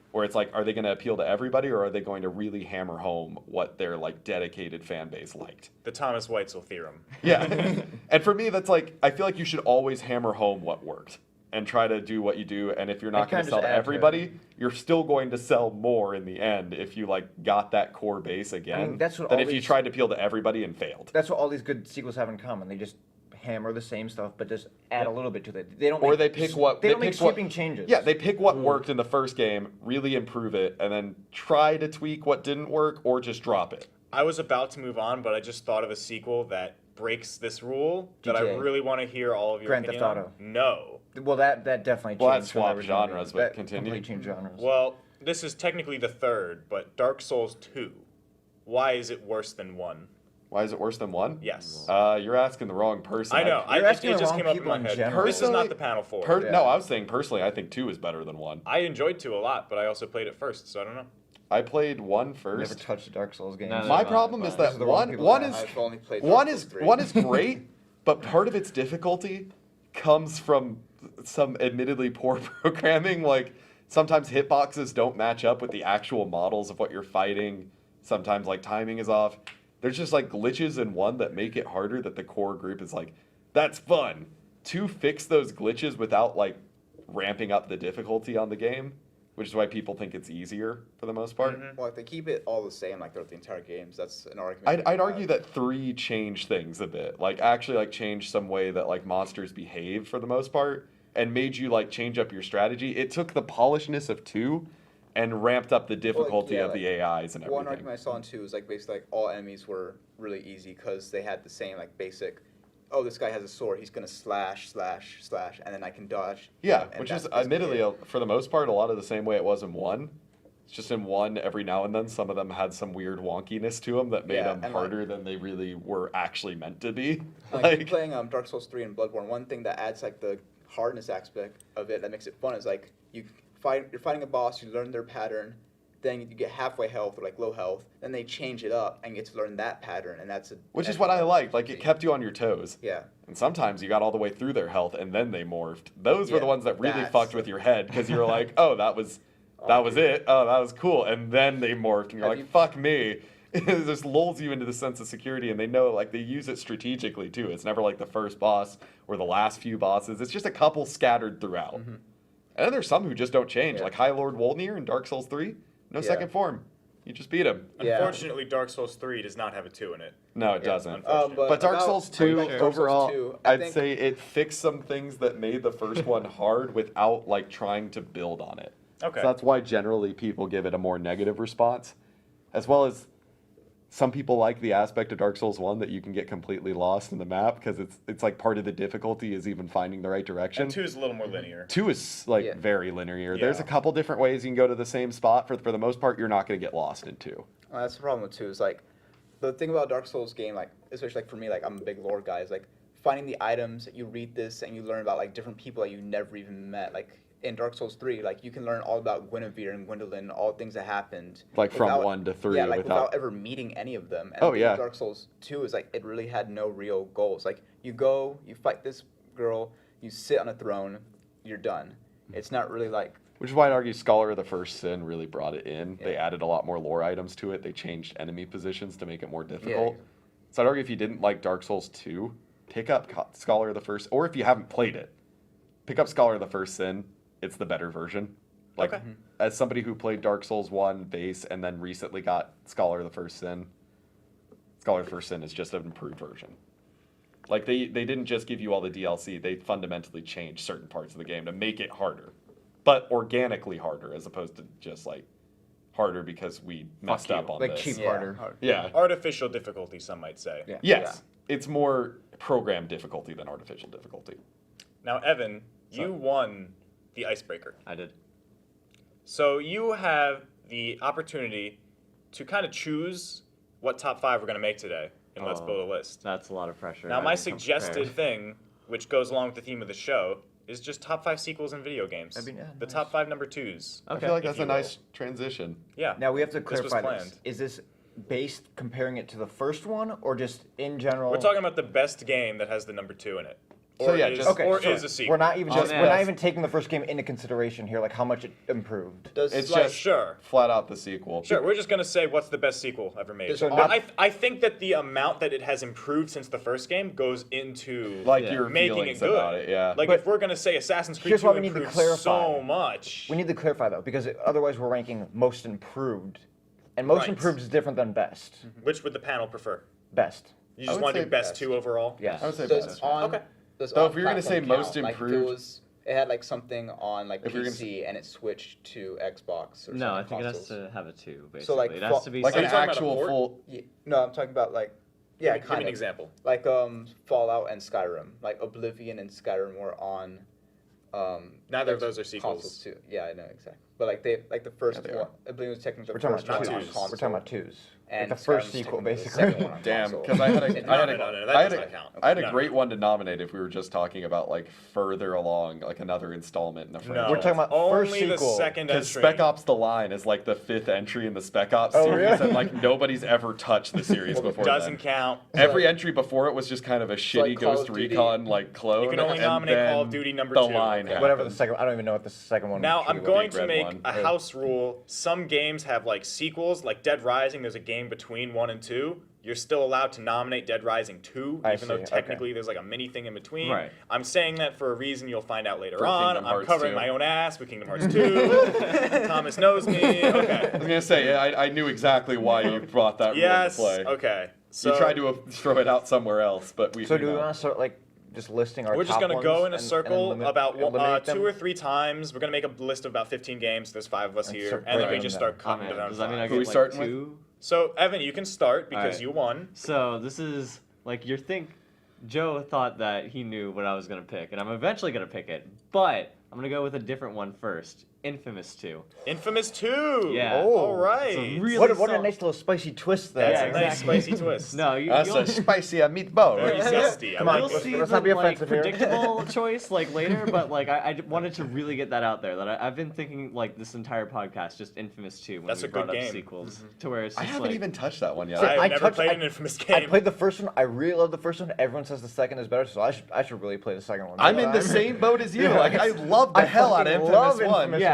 where it's like, are they going to appeal to everybody or are they going to really hammer home what their like dedicated fan base liked? The Thomas Weitzel theorem. Yeah. And for me, that's like, I feel like you should always hammer home what worked and try to do what you do. And if you're not kinda going to sell just to add to everybody, it. you're still going to sell more in the end if you like got that core base again that's what than all if you these- tried to appeal to everybody and failed. That's what all these good sequels have in common. They just hammer the same stuff, but just add a little bit to it. They don't. Or make, they pick what they they don't make pick what- sweeping changes. Yeah, they pick what worked in the first game, really improve it, and then try to tweak what didn't work, or just drop it. I was about to move on, but I just thought of a sequel that breaks this rule that I GTA. really want to hear all of your Grand opinion Theft on. Auto. No. Well, that definitely changed. Well, that from the swapped original genres, game. but That continue. completely changed genres. Well, this is technically the third, but Dark Souls 2. Why is it worse than 1? Why is it worse than 1? Yes. You're asking the wrong person. I know. You're asking it the just wrong came up in people my in head. general. This is not the panel for it. No, I was saying personally, I think 2 is better than 1. I enjoyed 2 a lot, but I also played it first, so I don't know. I played 1 Never first. touched a Dark Souls game. No, My no, problem no, is no. that These are the wrong one people one to is I've only played one Dark is Souls 3. one is great, but part of its difficulty comes from some admittedly poor programming. Like sometimes hitboxes don't match up with the actual models of what you're fighting. Sometimes like timing is off. There's just like glitches in 1 that make it harder that the core group is like, that's fun. 2 fix those glitches without like ramping up the difficulty on the game, which is why people think it's easier for the most part. Well, if they keep it all the same, like throughout the entire games, that's an argument. I'd argue that 3 changed things a bit. Like actually like changed some way that like monsters behave for the most part and made you like change up your strategy. It took the polishedness of 2 and ramped up the difficulty of the AIs and everything. One argument I saw in 2 was like basically like all enemies were really easy because they had the same like basic. Oh, this guy has a sword. He's gonna slash, slash, slash, and then I can dodge. Yeah, and which that's is basically admittedly it. for the most part a lot of the same way it was in 1. It's just in 1 every now and then some of them had some weird wonkiness to them that made Yeah, them and, harder than they really were actually meant to be. Like playing Dark Souls 3 and Bloodborne, one thing that adds like the hardness aspect of it that makes it fun is like you're fighting a boss, you learn their pattern, then you get halfway health or like low health, then they change it up and you get to learn that pattern, and that's Which is what I liked. Like it kept you on your toes. Yeah. And sometimes you got all the way through their health and then they morphed. Those were the Yeah, ones that really that's fucked with your head because you were like, oh, that was it. Oh, that was cool. And then they morphed and you're Have like, you- fuck me. It just lulls you into the sense of security, and they know like they use it strategically too. It's never like the first boss or the last few bosses. It's just a couple scattered throughout. And then there's some who just don't change, Yeah. like High Lord Wolnir in Dark Souls 3. No Yeah. second form. You just beat him. Yeah. Unfortunately, Dark Souls 3 does not have a 2 in it. No, it Yeah. doesn't. But But Dark about- Souls 2 about Dark Souls overall, 2, I I'd think- say it fixed some things that made the first one hard without like trying to build on it. Okay. So that's why generally people give it a more negative response, as well as some people like the aspect of Dark Souls 1 that you can get completely lost in the map because it's like part of the difficulty is even finding the right direction. And 2 is a little more linear. 2 is like Yeah. very linear. There's a Yeah. couple different ways you can go to the same spot. For the most part, you're not going to get lost in 2. Well, that's the problem with 2 is like the thing about Dark Souls game, like especially like for me, like I'm a big lore guy, is like finding the items. You read this and you learn about like different people that you never even met. Like in Dark Souls 3, like you can learn all about Guinevere and Gwendolyn, all things that happened. Like from without- 1 to 3 Yeah, like without- without ever meeting any of them. And Oh, the thing yeah. with Dark Souls 2 is like it really had no real goals. Like you go, you fight this girl, you sit on a throne, you're done. It's not really like Which is why I'd argue Scholar of the First Sin really brought it in. They Yeah. added a lot more lore items to it. They changed enemy positions to make it more difficult. Yeah. So I'd argue if you didn't like Dark Souls 2, pick up Scholar of the First, or if you haven't played it, pick up Scholar of the First Sin. It's the better version. Like, Okay. as somebody who played Dark Souls 1 base and then recently got Scholar of the First Sin, Scholar of the First Sin is just an improved version. Like, they didn't just give you all the DLC, they fundamentally changed certain parts of the game to make it harder. But organically harder, as opposed to just, like, harder because we messed you. up on Like this. cheap yeah, harder. hard. Yeah. Artificial difficulty, some might say. Yeah. Yes. It's more program difficulty than artificial difficulty. Now, Evan, you won the icebreaker. I did. So you have the opportunity to kind of choose what top 5 we're going to make today in Let's Oh. Build a List. That's a lot of pressure. Now, I my didn't come suggested prepared. thing, which goes along with the theme of the show, is just top 5 sequels in video games. That'd be- yeah, the nice. top 5 number 2s. I Okay. feel like If that's you a nice transition. Yeah. Now we have to This was clarify this. planned. Is this based comparing it to the first one or just in general? We're talking about the best game that has the number 2 in it. So Or yeah, is, just- Okay, or sure. is a sequel. We're not even Oh, just man. we're not even taking the first game into consideration here, like how much it improved. Does It's like, just Sure. flat out the sequel. Sure, we're just going to say what's the best sequel ever made. So not- I think that the amount that it has improved since the first game goes into Like Yeah. your making feelings it good. about it, yeah. Like But if we're going to say Assassin's Creed here's 2 why we need to improved clarify. so much. We need to clarify though, because otherwise we're ranking most improved, and most Right. improved is different than best. Which would the panel prefer? Best. You I just would want to say do best best. 2 overall? Yes. I would say Does best. on Okay. does Though on if you're gonna say platform most count? Like, if improved- it had like something on like If you're gonna PC and it switched to Xbox or No, I something think it has consoles. to have a 2, basically. So, like, it has to be Like Are an you talking about a actual port? full. Yeah, no, I'm talking about like yeah, Give me kind an of example. like Fallout and Skyrim. Like Oblivion and Skyrim were on Neither of like, those are sequels. consoles too. Yeah, I know exactly. But like the first Yeah, they one, are. Oblivion was technically We're the talking first about one not on twos. twos. console. We're talking about twos. And Like the first Skyrim's sequel, technically the basically. second one on Damn, console. because I had a, And I had a, No, that I had does a, not count. I had a No, great no. one to nominate if we were just talking about like further along, like another installment in a franchise. We're talking about only first the sequel. second Because entry. Spec Ops: The Line is like the 5th entry in the Spec Ops Oh, series, really? and like nobody's ever touched the series before. Doesn't then. count. Every like- entry before it was just kind of a shitty like Call Ghost of Duty. Recon like clone. You can only and nominate then Call of Duty number the 2. Line Okay. Whatever the happened. second. I don't even know what the second one. Now, should I'm be. going Big to red make one. a house rule. Some games have like sequels, like Dead Rising. There's a game between 1 and 2. You're still allowed to nominate Dead Rising 2, I even though see, technically okay. there's like a mini thing in between. Right. I'm saying that for a reason you'll find out later For on. Kingdom I'm Hearts covering 2. my own ass with Kingdom Hearts 2. Thomas knows me. I Okay. was gonna say I knew exactly why you brought that Yes. rule into play. Okay. So You tried to throw it out somewhere else, but we. So we do we know. want to start like just listing our we're just top gonna go ones in a and circle eliminate- about eliminate 2 them? or 3 times. We're gonna make a list of about 15 games. There's 5 of us And here, start and then we breaking just them start Oh, cutting man, it down. does that mean I Who we get like starting with? 2? So Evan, you can start because Alright. you won. So this is like Joe thought that he knew what I was gonna pick, and I'm eventually gonna pick it, but I'm gonna go with a different one first. Infamous 2. Infamous 2. Yeah. Oh. All right. It's a really What a solid- nice little spicy twist there. That's Yeah, a nice exactly. spicy twist. No, That's you'll, a spicy meatball. Very zesty. Come I on, you'll like let's- it. see let's the not be like, offensive here. predictable choice like later, but like I wanted to really get that out there that I've been thinking like this entire podcast just Infamous 2 when That's we a brought good up game. sequels to where it's I just haven't like even touched that one yet. See, I've I never touched- played I- an Infamous I game. played the first one. I really love the first one. Everyone says the second is better, so I should really play the second one. I'm in the same boat as you. Like I love the I hell out of fucking Infamous love 1. Infamous Yeah. 1.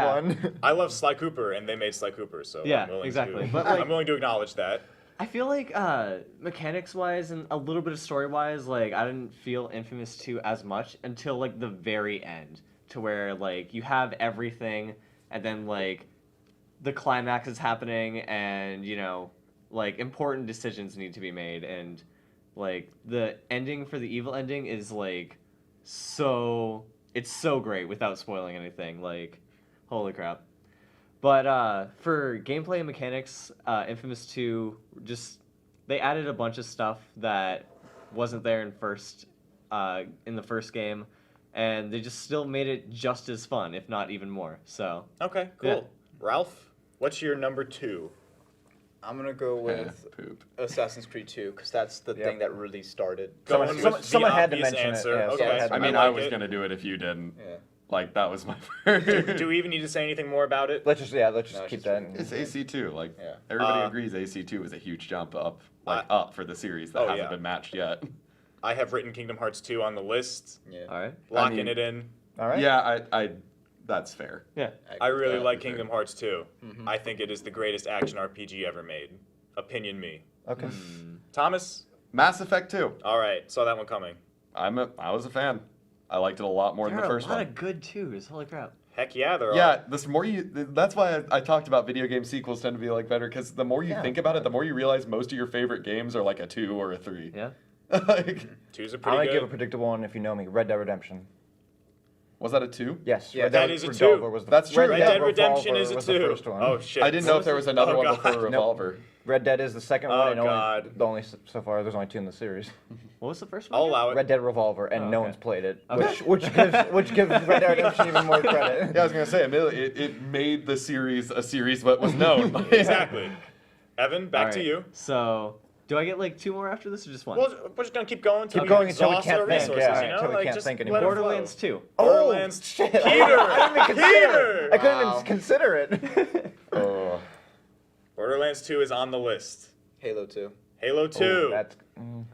I love Sly Cooper, and they made Sly Cooper, so Yeah, I'm willing exactly. to. But, like- I'm willing to acknowledge that. I feel like mechanics wise and a little bit of story wise, like I didn't feel Infamous 2 as much until like the very end, to where like you have everything and then like the climax is happening and you know like important decisions need to be made and like the ending for the evil ending is like it's so great without spoiling anything, like holy crap. But for gameplay and mechanics, Infamous 2 they added a bunch of stuff that wasn't there in the first game, and they just still made it just as fun, if not even more. So Okay, cool. Yeah. Ralph, what's your number 2? I'm gonna go with Poop. Assassin's Creed 2 because that's the Yep. thing that really started. Someone- Going someone- with someone the had to obvious mention it, answer. yeah, Okay, someone had to I mean, like I was it. gonna do it if you didn't. Yeah. Like that was my. Do we even need to say anything more about it? Let's just No, keep it's just that. really- It's AC2. Like Yeah. everybody Uh, agrees, AC2 is a huge jump up, like Uh, up for the series that oh, hasn't yeah. been matched yet. I have written Kingdom Hearts 2 on the list. Yeah. all right, Locking mean- it in. All right. Yeah, I that's fair. yeah. I really Yeah, like for sure. Kingdom Hearts 2. Mhm. I think it is the greatest action RPG ever made. Opinion me. Okay. Thomas? Mass Effect 2. All right, saw that one coming. I was a fan. I liked it a lot more There than the are first a lot one. of good twos. Holy crap! Heck yeah, there are. Yeah, that's why I talked about video game sequels tend to be like better because the more you Yeah. think about it, the more you realize most of your favorite games are like a 2 or a 3. Yeah. Like, 2's a I'm pretty gonna good. give a predictable one if you know me. Red Dead Redemption. was that a 2? Yes. Yeah, Red that Dead is a Revolver 2. was the That's true. Red Yeah, Dead Redemption Revolver is a was 2. the first one. Oh shit. I didn't know if there was another Oh, one God. before Revolver. Red Dead is the second Oh, one, and God. the only so far there's only 2 in the series. What was the first one? I'll again? allow it. Red Dead Revolver, and Oh, no okay. one's played it, Okay. which gives Red Dead Redemption even more credit. Yeah, I was gonna say it made the series a series, but was known. Exactly. Evan, back All to right, you. So, do I get like 2 more after this or just one? Well, we're just gonna keep going until Keep we going until we exhaust can't our think, resources, yeah, you know? until we Like, can't just think let anymore. it flow. Borderlands 2. Borderlands. shit! Peter! I didn't even consider it. I couldn't Wow. even consider it. Oh. Borderlands 2 is on the list. Halo 2. Halo 2. Ooh, that's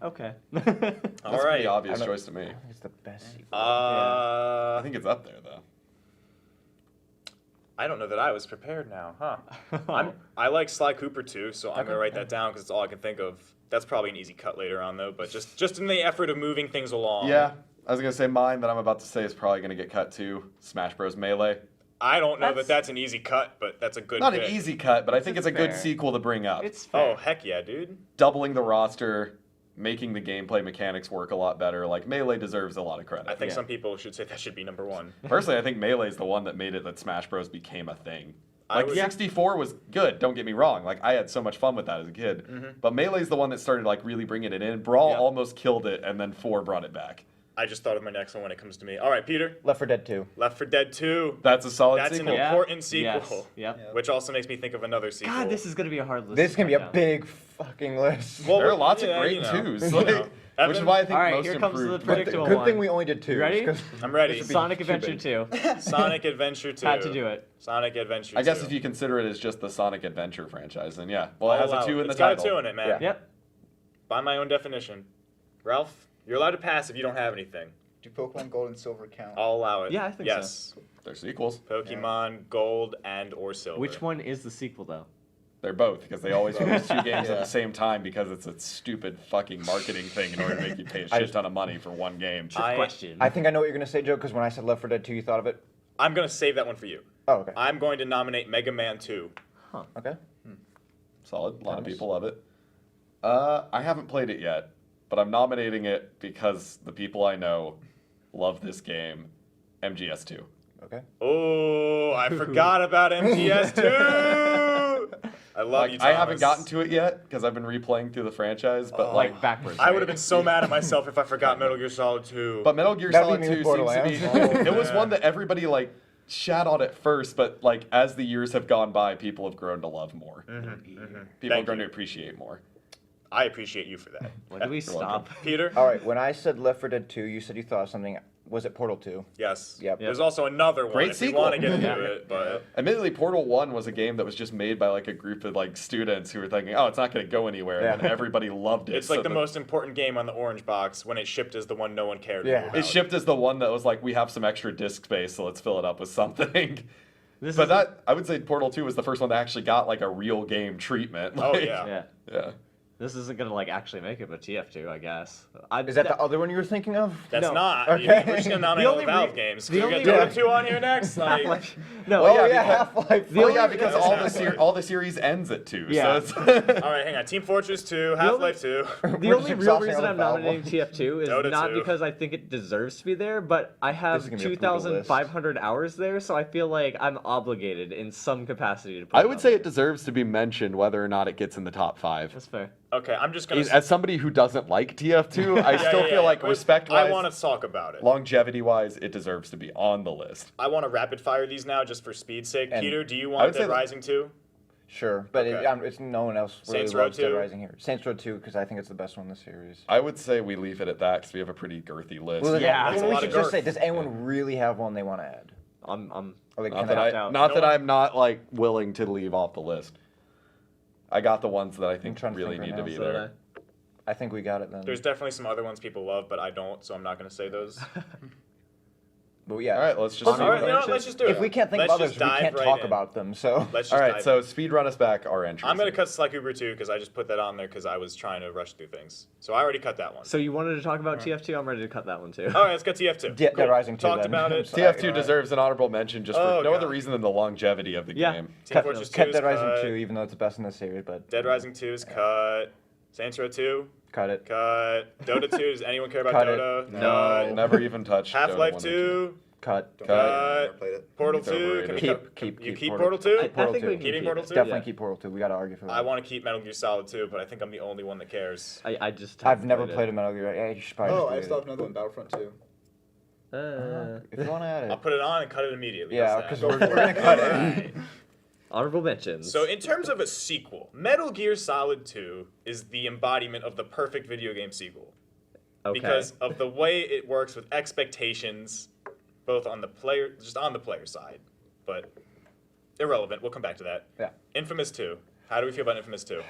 Okay. All That's a right. pretty obvious I don't- choice to me. it's the best sequel. I think it's up there though. I don't know that I was prepared now, huh? I like Sly Cooper too, so I'm gonna write that down because it's all I can think of. That's probably an easy cut later on though, but just in the effort of moving things along. Yeah, I was gonna say mine that I'm about to say is probably gonna get cut too. Smash Bros. Melee. I don't know That's- that that's an easy cut, but that's a good Not pick. an easy cut, but I think it's a good fair. sequel to bring up. It's fair. Oh heck yeah, dude! Doubling the roster, making the gameplay mechanics work a lot better. Like Melee deserves a lot of credit. I think some people should say that should be number 1. Personally, I think Melee is the one that made it that Smash Bros became a thing. I Like would- 64 was good, don't get me wrong. Like I had so much fun with that as a kid. But Melee's the one that started like really bringing it in. Brawl Yeah. almost killed it, and then 4 brought it back. I just thought of my next one when it comes to me. All right, Peter. Left 4 Dead 2. Left 4 Dead 2. That's a solid That's sequel. an important sequel. Yes. Yep. Which also makes me think of another sequel. God, this is gonna be a hard list. This is gonna be a right now. big fucking list. Well, There are lots yeah, of great you know. twos, You like, know. which is why I think All right, most here comes the improved. But predictable good one. thing we only did 2. You ready? 'cause I'm ready. this would be Sonic stupid. Adventure 2. Sonic Adventure 2. Had to do it. Sonic Adventure 2. I guess if you consider it as just the Sonic Adventure franchise, then yeah. Well, it I'll has allow a 2 in the It's got title. a 2 in it, man. Yeah. Yep. By my own definition. Ralph, you're allowed to pass if you don't have anything. Do Pokemon Gold and Silver count? I'll allow it. Yeah, I think yes. so. They're sequels. Pokemon Gold and or Silver. Which one is the sequel though? They're both, because they always release 2 games at Yeah. the same time because it's a stupid fucking marketing thing in order to make you pay a shit ton of money for one game. Question. I think I know what you're gonna say, Joe, because when I said Left 4 Dead 2, you thought of it. I'm going to save that one for you. Oh, okay. I'm going to nominate Mega Man 2. Okay. Solid. A lot of Nice. people love it. I haven't played it yet, but I'm nominating it because the people I know love this game. MGS2. Okay. Oh, I forgot about MGS2. I love Like, you, I haven't Thomas. gotten to it yet because I've been replaying through the franchise, but Like backwards. I would have right? been so mad at myself if I forgot Metal Gear Solid 2. But Metal Gear That'd Solid be 2 me seems with to be. Borderlands. It was man. one that everybody like shat on at first, but like as the years have gone by, people have grown to love more. People Thank have grown you. to appreciate more. I appreciate you for that. When do we You're welcome. stop? Peter? All right. When I said Left 4 Dead 2, you said you thought of something. Was it Portal 2? Yes. Yep. There's also another one Great if you sequel. want to get into Yeah. it, but Admittedly, Portal 1 was a game that was just made by like a group of like students who were thinking, oh, it's not going to go anywhere, and then Yeah. everybody loved it. it's like the most important game on the orange box when it shipped as the one no one cared Yeah. about. It shipped as the one that was like, we have some extra disk space, so let's fill it up with something. This But is that, I would say Portal 2 was the first one that actually got like a real game treatment. Oh, Like, yeah. yeah. Yeah. This isn't gonna like actually make it, but TF2, I guess. Is that the other one you were thinking of? That's No. not. Okay. We're just going to nominate The all only Valve re- games. the Can we only get re- Dota 2 on here next? Like, Half-Life? No. Oh, yeah, yeah, because- Half-Life. The only- Yeah, because Yeah. all the series ends at 2. Yeah. So it's all right, hang on. Team Fortress 2, Half-Life 2. The We're only just real exhausting reason all I'm the Valve nominating ones. TF2 is Dota not 2. because I think it deserves to be there, but I This have is gonna be a brutal list. 2,500 hours there, so I feel like I'm obligated in some capacity to put I it would on say there. it deserves to be mentioned whether or not it gets in the top 5. That's fair. Okay, I'm just going to... As somebody who doesn't like TF2, I still feel like but respect-wise, I want to talk about it. longevity-wise, it deserves to be on the list. I want to rapid fire these now just for speed's sake. And Peter, do you I want would say Dead that- Rising 2? Sure, but Okay. it's no one else really Saints Row loves Dead 2? Rising here. Saints Row 2, because I think it's the best one in the series. I would say we leave it at that because we have a pretty girthy list. Well, then, Yeah, then that's a we lot should of just girth. say, does anyone really have one they want to add? I'm Or like, Not can that, I- opt out. not that No one- I'm not like willing to leave off the list. I got the ones that I think trying to really think need right to now. be so did there. I think we got it then. There's definitely some other ones people love, but I don't, so I'm not going to say those. But yeah. All right, let's just. Let's see All right, what- you know what, let's just do it. If we can't think Let's of others, just we dive can't right talk in. about them. So Let's just All right, dive so speed run us back our entries. I'm going to cut Sly Cooper 2 because I just put that on there because I was trying to rush through things. So I already cut that one. So you wanted to talk about TF2? I'm ready to cut that one too. All right, let's get TF2. Dead Rising 2 Talked then. about it. Sorry, TF2 all right. deserves an honorable mention just Oh, for no God. other reason than the longevity of the Yeah. game. Team Cut, Fortress 2 cut is Dead Rising cut. 2, even though it's the best in the series, but Dead Rising 2 is cut. Saints Row 2, cut it. cut. Dota 2, does anyone care about Cut it. Dota? No. Cut. Never even touched Dota Half-Life 1 and 2, Cut. Don't Cut. play it, I've never played it. Portal It's 2. overrated. Can we Keep- cut- keep you keep Portal Portal 2? I Portal think 2. we can Keeping keep Portal it. 2? Definitely Yeah. keep Portal 2. We got to argue for that. I want to keep Metal Gear Solid 2, but I think I'm the only one that cares. I just. I've never haven't played a Metal Gear. Yeah, you should probably Oh, I just still do have another one, Battlefront 2. If you want to add it. I'll put it on and cut it immediately. Yeah, How's because that? we're going to cut it. Alright. Honorable mentions. So in terms of a sequel, Metal Gear Solid 2 is the embodiment of the perfect video game sequel. okay. Because of the way it works with expectations, both on the player, just on the player side, but irrelevant. We'll come back to that. Yeah. Infamous 2. How do we feel about Infamous 2?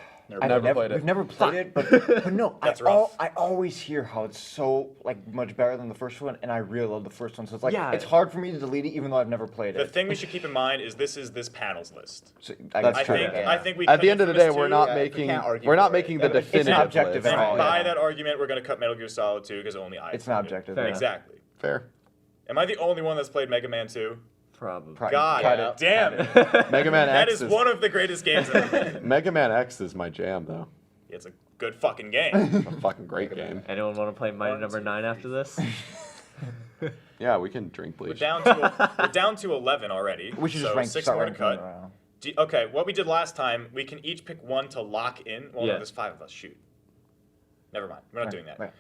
I've Never played it. We've never played it, but no, That's rough. I always hear how it's so like much better than the first one, and I really love the first one. So it's like Yeah. it's hard for me to delete it, even though I've never played The it. thing we should keep in mind is this is this panel's list. So, That's I true. think Yeah. I think we At cut the end of the day, Infamous we're 2, not yeah, we making can't argue we're not for it. making the It's not definitive objective list. at all. And by yeah. that argument, we're going to cut Metal Gear Solid 2 because only I. It's not played it. objective. Fair yeah. enough. Exactly. Fair. Am I the only one that's played Mega Man 2? Probably. God Cut it. damn it. Mega Man That X is one of the greatest games ever made. Mega Man X is my jam though. It's a good fucking game. A fucking great game. Anyone want to play Mighty Number 9 after this? Yeah, we can drink we're bleach. down to 11 already. We should so just rank 6 start more to ranking them cut. around. Okay, what we did last time, we can each pick one to lock in. Well, Yeah. no, there's 5 of us. Shoot. Never mind. We're not doing that. Right.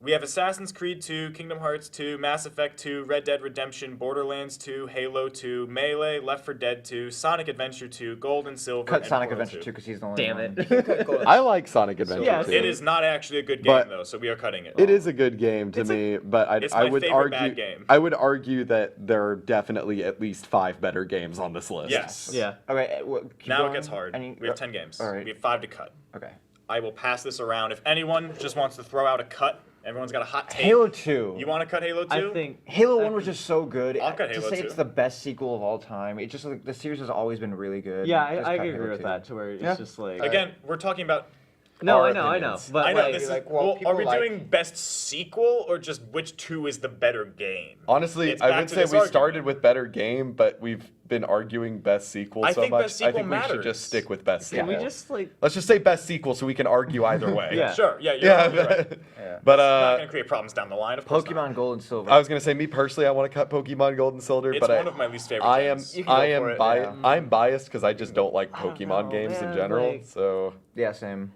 We have Assassin's Creed 2, Kingdom Hearts 2, Mass Effect 2, Red Dead Redemption, Borderlands 2, Halo 2, Melee, Left 4 Dead 2, Sonic Adventure 2 , Gold and Silver, Cut and Sonic Portal Adventure 2 2. because he's the only Damn one. it. I like Sonic Adventure Yes. 2. It is not actually a good game, But- though, so we are cutting it. It is a good game to me, but it's I my would favorite argue bad game. I would argue that there are definitely at least 5 better games on this list. Yes. Yeah. Okay, keep Now going. it gets hard. We have 10 games. All right. We have 5 to cut. Okay. I will pass this around. If anyone just wants to throw out a cut, everyone's got a hot take. Halo 2. You want to cut Halo 2? I think Halo 1 was just so good. I'll cut to Halo say 2. it's the best sequel of all time, it just like the series has always been really good. Yeah, Just I cut agree Halo with 2. that. To where it's Yeah. just like Again, we're talking about. no, our I know, opinions. but I know like, this is. like, well, Well, are people we like- doing best sequel or just which 2 is the better game? Honestly, It's I back would to say this we started argument. with better game, but we've been arguing best sequel I so think much. best I sequel think we should matters. just stick with best can sequel. we just like Let's just say best sequel so we can argue either way. Yeah. Sure. Yeah. You're Yeah. right. Yeah. But Not gonna create problems down the line. Of course Pokemon not. Gold and Silver. I was gonna say, me personally, I want to cut Pokemon Gold and Silver, It's but one of my least favorite I am games. You can go for it, biased. yeah. I'm biased because I just don't like don't Pokemon know, games in man, general. like- So Yeah, same.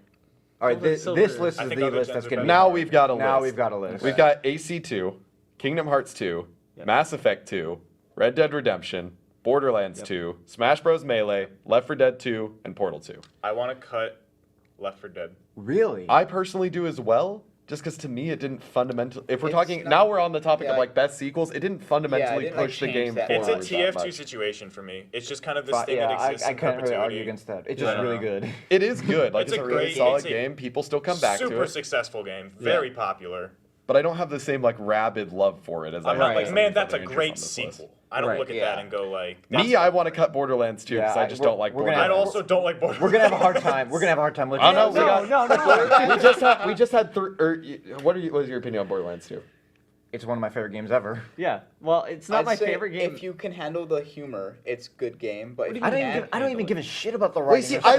All right, Gold and this Silver. list I is think the other list gens that's are going to better. now we've got a list. Now we've got a list. We've got AC2, Kingdom Hearts 2, Yep. Mass Effect 2, Red Dead Redemption, Borderlands 2, Smash Bros. Melee, Left 4 Dead 2, and Portal 2. I want to cut Left 4 Dead. Really? I personally do as well, just because to me it didn't fundamentally. If we're It's talking not- now, we're on the topic of yeah. like best sequels. It didn't fundamentally didn't, like, push the change game that It's a forward. that TF2 much. situation for me. It's just kind of this But, thing yeah, that exists I in can't really argue perpetuity. against that. It's just Yeah. really good. It is good. Like It's it's, a a really great- solid it's a game. People still come back Super to it. successful game. Very popular. But I don't have the same like rabid love for it as I I'm have not for like, some man, of these that's a other entries on great this list. sequel. I don't Right. look at Yeah. that and go like. Me, I want to cut Borderlands 2 because Yeah, I just we're- don't like we're gonna I Borderlands. have- also don't like Borderlands. We're gonna have a hard time. We're gonna have a hard time. I don't know. no, no. We just had three. What was your opinion on Borderlands 2? It's one of my favorite games ever. yeah. Well, it's not I'd my say favorite game. If you can handle the humor, it's good game. But if you I don't can't even handle give a it- shit about the Wait, writing. see, or I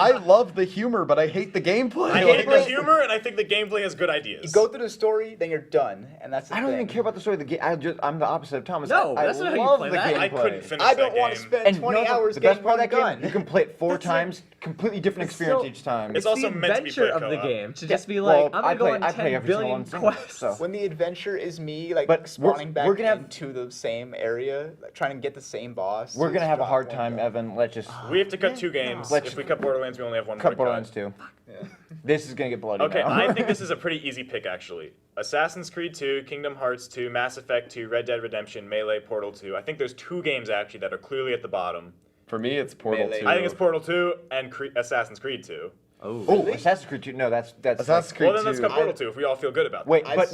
story. love the humor, but I hate the gameplay. I Like, hate the humor, and I think the gameplay has good ideas. You go through the story, then you're done, and that's the I don't thing. even care about the story of the game. I'm the opposite of Thomas. No, I that's not how you love play the that. I gameplay. couldn't finish I that don't want to game. spend And 20 you know, hours the best getting part one of that game, gun. you can play it 4 That's times, completely different It's experience still- each time. It's also the meant to be adventure played of the co-op. game to just be well, like, I'm I gonna go play- on I play 10 every single billion one single, quests. so- When the adventure is me like But spawning back we're gonna have- into the same area, like, trying to get the same boss. We're to gonna have a drop hard one time, gun. Evan. Let's just We have to cut 2 games. Let's- If we cut Borderlands, we only have one more cut to Borderlands 2. Yeah. This is gonna get bloody Okay, now. I think this is a pretty easy pick actually. Assassin's Creed 2, Kingdom Hearts 2, Mass Effect 2, Red Dead Redemption, Melee, Portal 2. I think there's 2 games actually that are clearly at the bottom. For me, it's Portal Melee. 2. I think it's Portal 2 and Assassin's Creed 2. Oh. Oh, Assassin's Creed 2. No, that's Assassin's Creed Well, then let's 2. cut Portal 2 if we all feel good about that. Wait, I'd but s-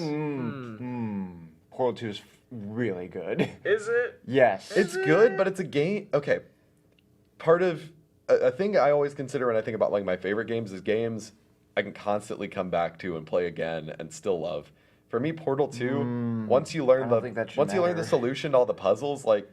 Portal 2 is really good. Is it? Yes. It's good, but it's a game. Okay. Part of a thing I always consider when I think about like my favorite games is games I can constantly come back to and play again and still love. For me, Portal 2, once you learn I don't think that should once you learn the matter. solution to all the puzzles, like,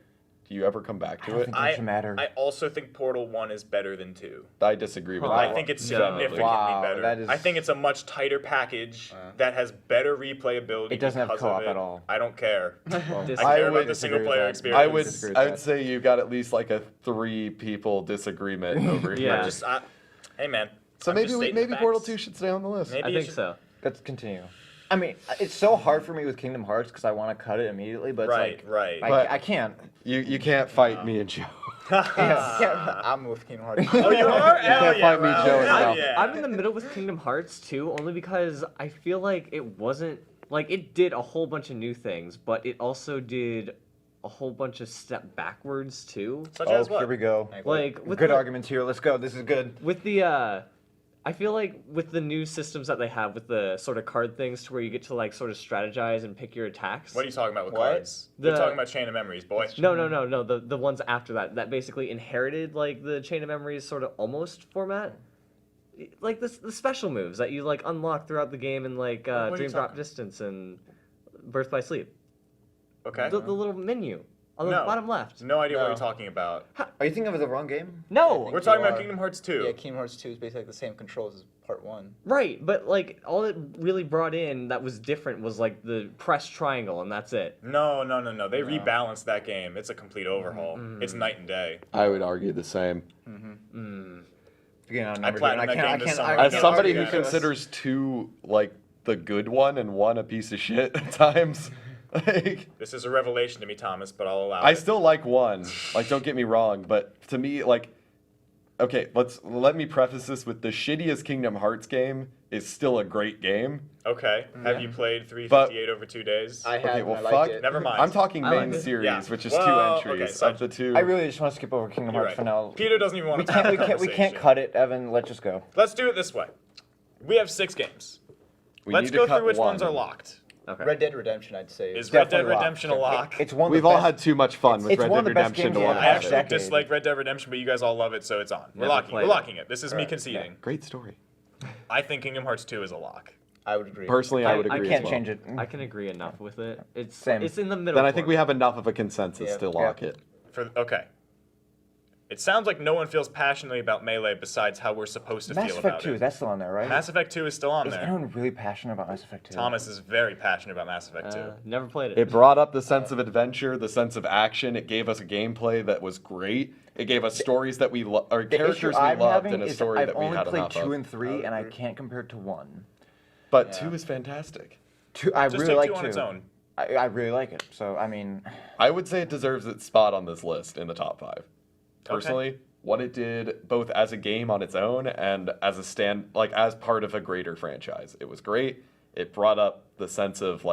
do you ever come back I to don't it? think that should matter. I also think Portal 1 is better than 2. I disagree with Huh. that. I think it's No. significantly Wow, better. that is- I think it's a much tighter package that has better replayability. It doesn't have because co-op of it. at all. I don't care. I Disagree. care would about the single player disagree with experience. that. I would disagree with I would that. say you got at least like a 3 people disagreement over here. Yeah. Hey man. So I'm maybe just stating the maybe Portal facts. 2 should stay on the list. Maybe I it think should- so. Let's continue. I mean, it's so hard for me with Kingdom Hearts because I want to cut it immediately, but Right, it's like, right. But- I can't. You can't fight me and Joe. I'm with Kingdom Hearts. Oh, you are? Hell can't yeah, fight me, Ralph. Joe, Hell now. yeah. I'm in the middle with Kingdom Hearts too, only because I feel like it wasn't like it did a whole bunch of new things, but it also did a whole bunch of step backwards too. Such Oh, as what? here we go. Like with Good the, arguments here. Let's go. This is good. with the I feel like with the new systems that they have with the sort of card things to where you get to like sort of strategize and pick your attacks. What are you talking about with What? cards? We're The- talking about Chain of Memories, boy. No. The ones after that basically inherited like the Chain of Memories sort of almost format. Like the special moves that you like unlock throughout the game in like are you Dream Drop talking- Distance and Birth by Sleep. Okay. The little menu. On the No. bottom left. No idea what No. you're talking about. Are you thinking of the wrong game? No. We're talking you about are. Kingdom Hearts 2. Yeah, Kingdom Hearts 2 is basically like the same controls as Part 1. Right, but like all it really brought in that was different was like the press triangle, and that's it. No. They rebalanced that game. It's a complete overhaul. It's night and day. I would argue the same. Again, I platinumed that game this summer. I I As can't somebody argue who that. considers 2 like the good one and 1 a piece of shit at times, like This is a revelation to me, Thomas, but I'll allow I it. still like 1. Like, don't get me wrong, but to me, like, okay, let me preface this with the shittiest Kingdom Hearts game is still a great game. Okay. Have you played 358 over 2 days? I have, Okay, and well, I fuck. liked it. Never mind. I'm talking I main like it. series, Yeah. which is Well, 2 entries okay, so of the 2. I really just want to skip over Kingdom You're Hearts right. for now. Peter doesn't even want We to have can't, that we can't conversation. cut it, Evan. Let's just go. Let's do it this way. We have 6 games. We Let's need to go cut through which one. ones are locked. Okay. Red Dead Redemption, I'd say. Is Red Dead Definitely locked. Redemption a lock? It's one. Of We've the all best- had too much fun with it's Red one Dead of the best Redemption games to in want the I to have actually it. decade. dislike Red Dead Redemption, but you guys all love it, so it's on. We're Never locking. played We're it. locking it. This is me Alright, conceding. Great story. I think Kingdom Hearts 2 is a lock. I would agree. Personally, I would I agree. can't as well. change it. I can agree enough with it. It's Same. It's in the middle. Then I think for we me. have enough of a consensus Yeah. to lock it. Okay. It sounds like no one feels passionately about Melee besides how we're supposed to Mass feel Effect about 2, it. that's still on there, right? Mass Effect 2 is still on Is there. anyone really passionate about Mass Effect 2? Thomas is very passionate about Mass Effect 2. Never played it. It brought up the sense of adventure, the sense of action. It gave us a gameplay that was great. It gave us stories that we or The characters issue we I'm loved having and a is story I've that we only had played enough 2 of. and 3, and I can't compare it to 1. But Yeah. 2 is fantastic. 2, I Just really take like 2 on 2. its own. I really like it. So I mean, I would say it deserves its spot on this list in the top 5. Personally, what it did both as a game on its own and as as part of a greater franchise. It was great. It brought up the sense of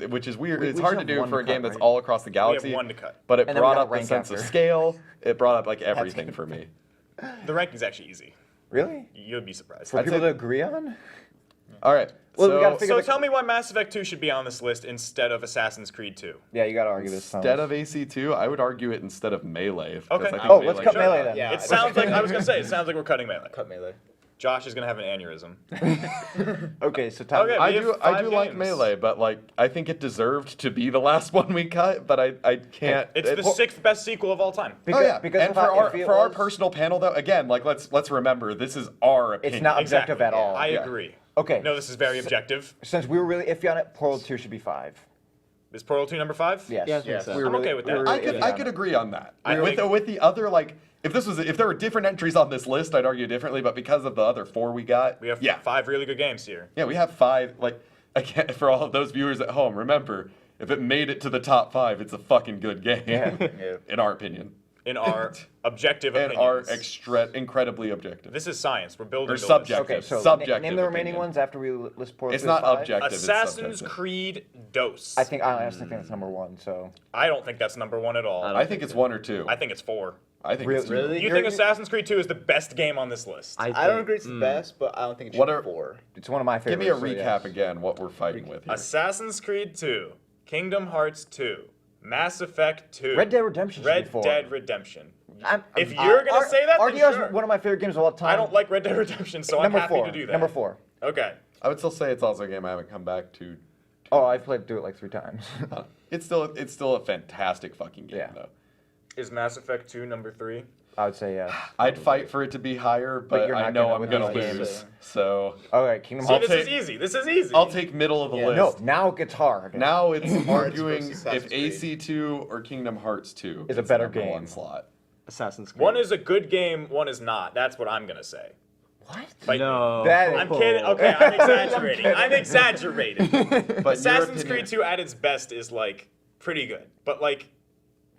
which is weird. We It's hard to have do one for a to game cut, that's right? all across the We have galaxy. 1 to cut. But it And then we brought got up the rank sense of after. scale. It brought up everything for me. The ranking's actually easy. really? You'll be surprised. For I'd people say- to agree on? All right. Well, we so gotta figure So the- tell me why Mass Effect 2 should be on this list instead of Assassin's Creed 2. Yeah, you gotta argue this. instead of AC2, I would argue it instead of Melee. because Okay. I think Oh, let's cut should- Melee then. Yeah. It sounds like I was gonna say. It sounds like we're cutting Melee. Cut Melee. Josh is gonna have an aneurysm. Okay, so Tom. Okay. I We have do 5 like games. Melee, but I think it deserved to be the last one we cut. But I can't. It's the 6th best sequel of all time. Because, Oh yeah, because and if for I- if it our was- personal panel though, again, let's remember this is our opinion. It's not objective Exactly. at all. I Yeah. agree. Okay. No, this is very objective. Since we were really iffy on it, Portal 2 should be 5. Is Portal 2 number 5? Yes. Yeah, I think Yes. so. We were I'm okay with we that. were I really could iffy I on could it. agree on that. I with think- the other if there were different entries on this list, I'd argue differently. But because of the other 4 we got, We have yeah 5 really good games here. yeah we have 5. Again, for all of those viewers at home, remember if it made it to the top 5, it's a fucking good game, Yeah. Yeah. in our opinion, In our objective and opinions. our incredibly objective. This is science. We're building Or the list. subjective. Okay, so Subjective name the remaining opinion. ones after we list Portal 2. It's as not 5. objective. it's Assassin's subjective. Creed DOS. I honestly think that's number 1. So I don't think that's number 1 at all. I don't I think it's 1 or 2. I think it's 4. I think it's 2. Really? You think Assassin's Creed 2 is the best game on this list? I don't agree it's the best, but I don't think it should What be are- 4. it's one of my Give favorites. me a so recap yes. again. What we're fighting with here. Assassin's Creed 2, Kingdom Hearts 2, Mass Effect 2, Red Dead Redemption should be Red 4. Dead Redemption. I'm- If you're gonna say that, then RDR is sure. one of my favorite games of all time. I don't like Red Dead Redemption, so I'm number happy 4. to do that. Number 4. Okay. I would still say it's also a game I haven't come back to. Oh, I've played through it like 3 times. It's still a fantastic fucking game Yeah. though. Is Mass Effect 2 number 3? I would say yes. I'd fight for it to be higher, but you're I not know gonna I'm with gonna these games. lose. So All right, Kingdom See, Hearts. this is easy. This is easy. I'll take middle of the Yeah. list. No, now it gets hard. Now it's arguing versus if Assassin's Creed. AC2 or Kingdom Hearts 2 Is a the better number game. 1 slot. Assassin's Creed. One is a good game, one is not. That's what I'm going to say. What? Like, No. That- I'm kidding. Okay, I'm exaggerating. I'm exaggerating. But in your Assassin's opinion- Creed 2 at its best is like pretty good, but like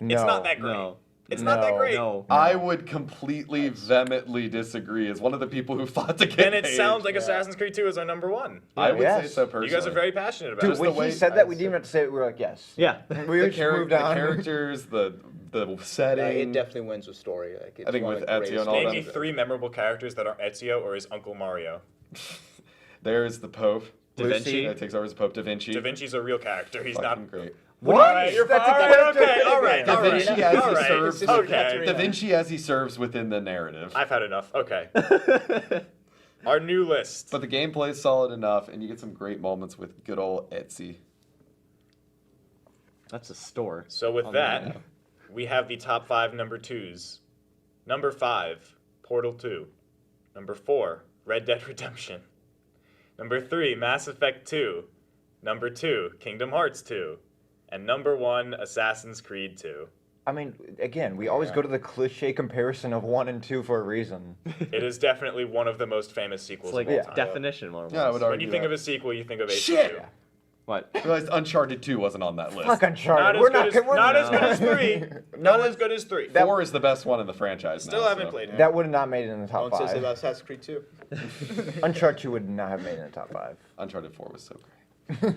No. it's not that great. No. It's not that No. great. No. I would completely vehemently disagree as one of the people who fought to get Then it paid. sound like Assassin's Creed 2 is our number 1. I would Yes. say so personally. You guys are very passionate about Dude, it. when the he way- said that, we didn't even have to say it. We were like, yes. Yeah. We the, just moved on. characters, the setting. It definitely wins with story. Like, it's I think one with of the Ezio greatest and all Name them- me 3 memorable characters that aren't Ezio or his Uncle Mario. There's the Pope. Da Vinci. That takes over as Pope Da Vinci. Da Vinci's a real character. He's Fucking not. great. All right, you're That's fine. a All right, character. okay, all right, Da all right, Vinci as all he right. serves. Okay. Da Vinci as he serves within the narrative. I've had enough. Okay. Our new list. But the gameplay is solid enough, and you get some great moments with good old Etsy. That's a store. So with on that, the- we have the top 5 number 2s. Number 5, Portal 2. Number 4, Red Dead Redemption. Number 3, Mass Effect 2. Number 2, Kingdom Hearts 2. And number 1, Assassin's Creed 2. I mean, again, we always go to the cliche comparison of 1 and 2 for a reason. It is definitely one of the most famous It's sequels like of all time. definition more or Yeah, I less. would When argue you think that. of a sequel, you think of H2. Shit! What? I realized Uncharted 2 wasn't on that list. Fuck Uncharted. Not as we're good not, as, we're not as good as 3. Not as good as 3. 4 is the best one in the franchise Still now, haven't so. played it. That would have not made it in the top Don't say 5. about Assassin's Creed 2. Uncharted 2 would not have made it in the top 5. Uncharted 4 was so great.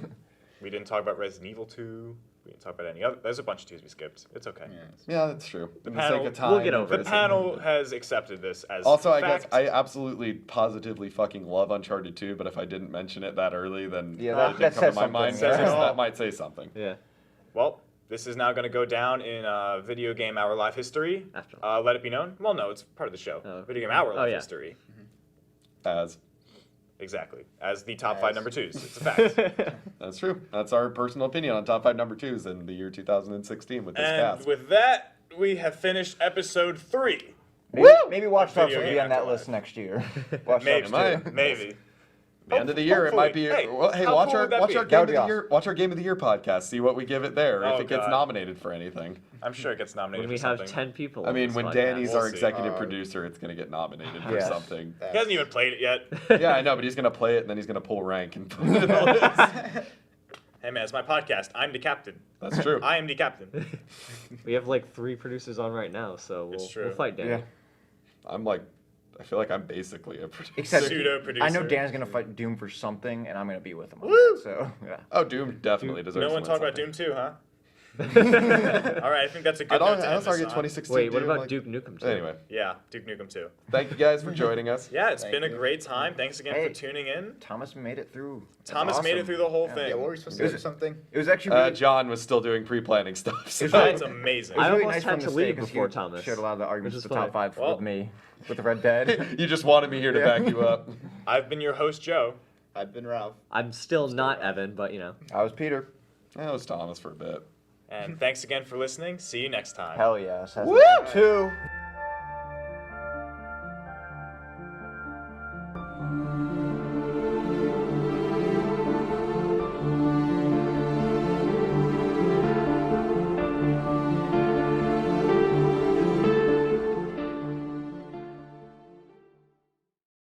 We didn't talk about Resident Evil 2. We didn't talk about any other. There's a bunch of 2s we skipped. It's okay. Yeah, that's true. In the panel- sake of time. we'll get over The it. panel has accepted this as Also, I fact. guess I absolutely, positively fucking love Uncharted 2, but if I didn't mention it that early, then Yeah, it that didn't says come to my something. mind. Says it because all. that might say something. Yeah. Well, this is now going to go down in Video Game Hour Live history. After. Let it be known. Well, no, it's part of the show. Oh. Video Game Hour Live yeah. history. As Exactly. As the top As. 5 number 2s. It's a fact. that's true. That's our personal opinion on top 5 number 2s in the year 2016 with this And cast. with that, we have finished episode 3. Maybe Watch Dogs Video will be Game on that Afterlife. list next year. Watch Maybe. Dogs 2. Maybe. The end of the year, it might be. Hopefully. Well, hey, How watch cool our would that watch be? our That game would of be the awesome. year. Watch our game of the year podcast. See what we give it there. Oh, if it gets God. nominated for anything. I'm sure it gets nominated When we for have something. 10 people. I on mean, this when podcast. Danny's We'll our see. executive producer, it's gonna get nominated for Yes. something. He hasn't even played it yet. Yeah, I know, but he's gonna play it and then he's gonna pull rank and put it on the list. Hey man, it's my podcast. I'm the captain. That's true. I am the captain. We have like 3 producers on right now, so It's we'll true. fight Danny. Yeah. I'm like, I feel like I'm basically a producer. Except Pseudo-producer. I know Dan's gonna fight Doom for something, and I'm gonna be with him. On Woo! that, so yeah. Oh, Doom definitely deserves. No to one win talk about something. Doom 2, huh? All right, I think that's a good I don't. note to I end don't this target on. 2016. Wait, what Doom, about like- Duke Nukem 2? Anyway, Yeah, Duke Nukem 2. thank you guys for joining us. Yeah, it's Thank been a you. great time. Thanks again Hey. for tuning in. Thomas made it through. That's Thomas made it awesome. through the whole Yeah. thing. Yeah, what were we supposed to do? Something? It was actually really, John was still doing pre-planning stuff. So. That's amazing. it was I really almost nice had for him to to leave stay 'cause before he Thomas, shared a lot of the arguments which of is the top funny. 5 Well- with me, with the Red Dead. You just wanted me here to Yeah. back you up. I've been your host, Joe. I've been Ralph. I'm still not Evan, but you know. I was Peter. That was Thomas for a bit. And thanks again for listening. See you next time. Hell yes. Woo! 2.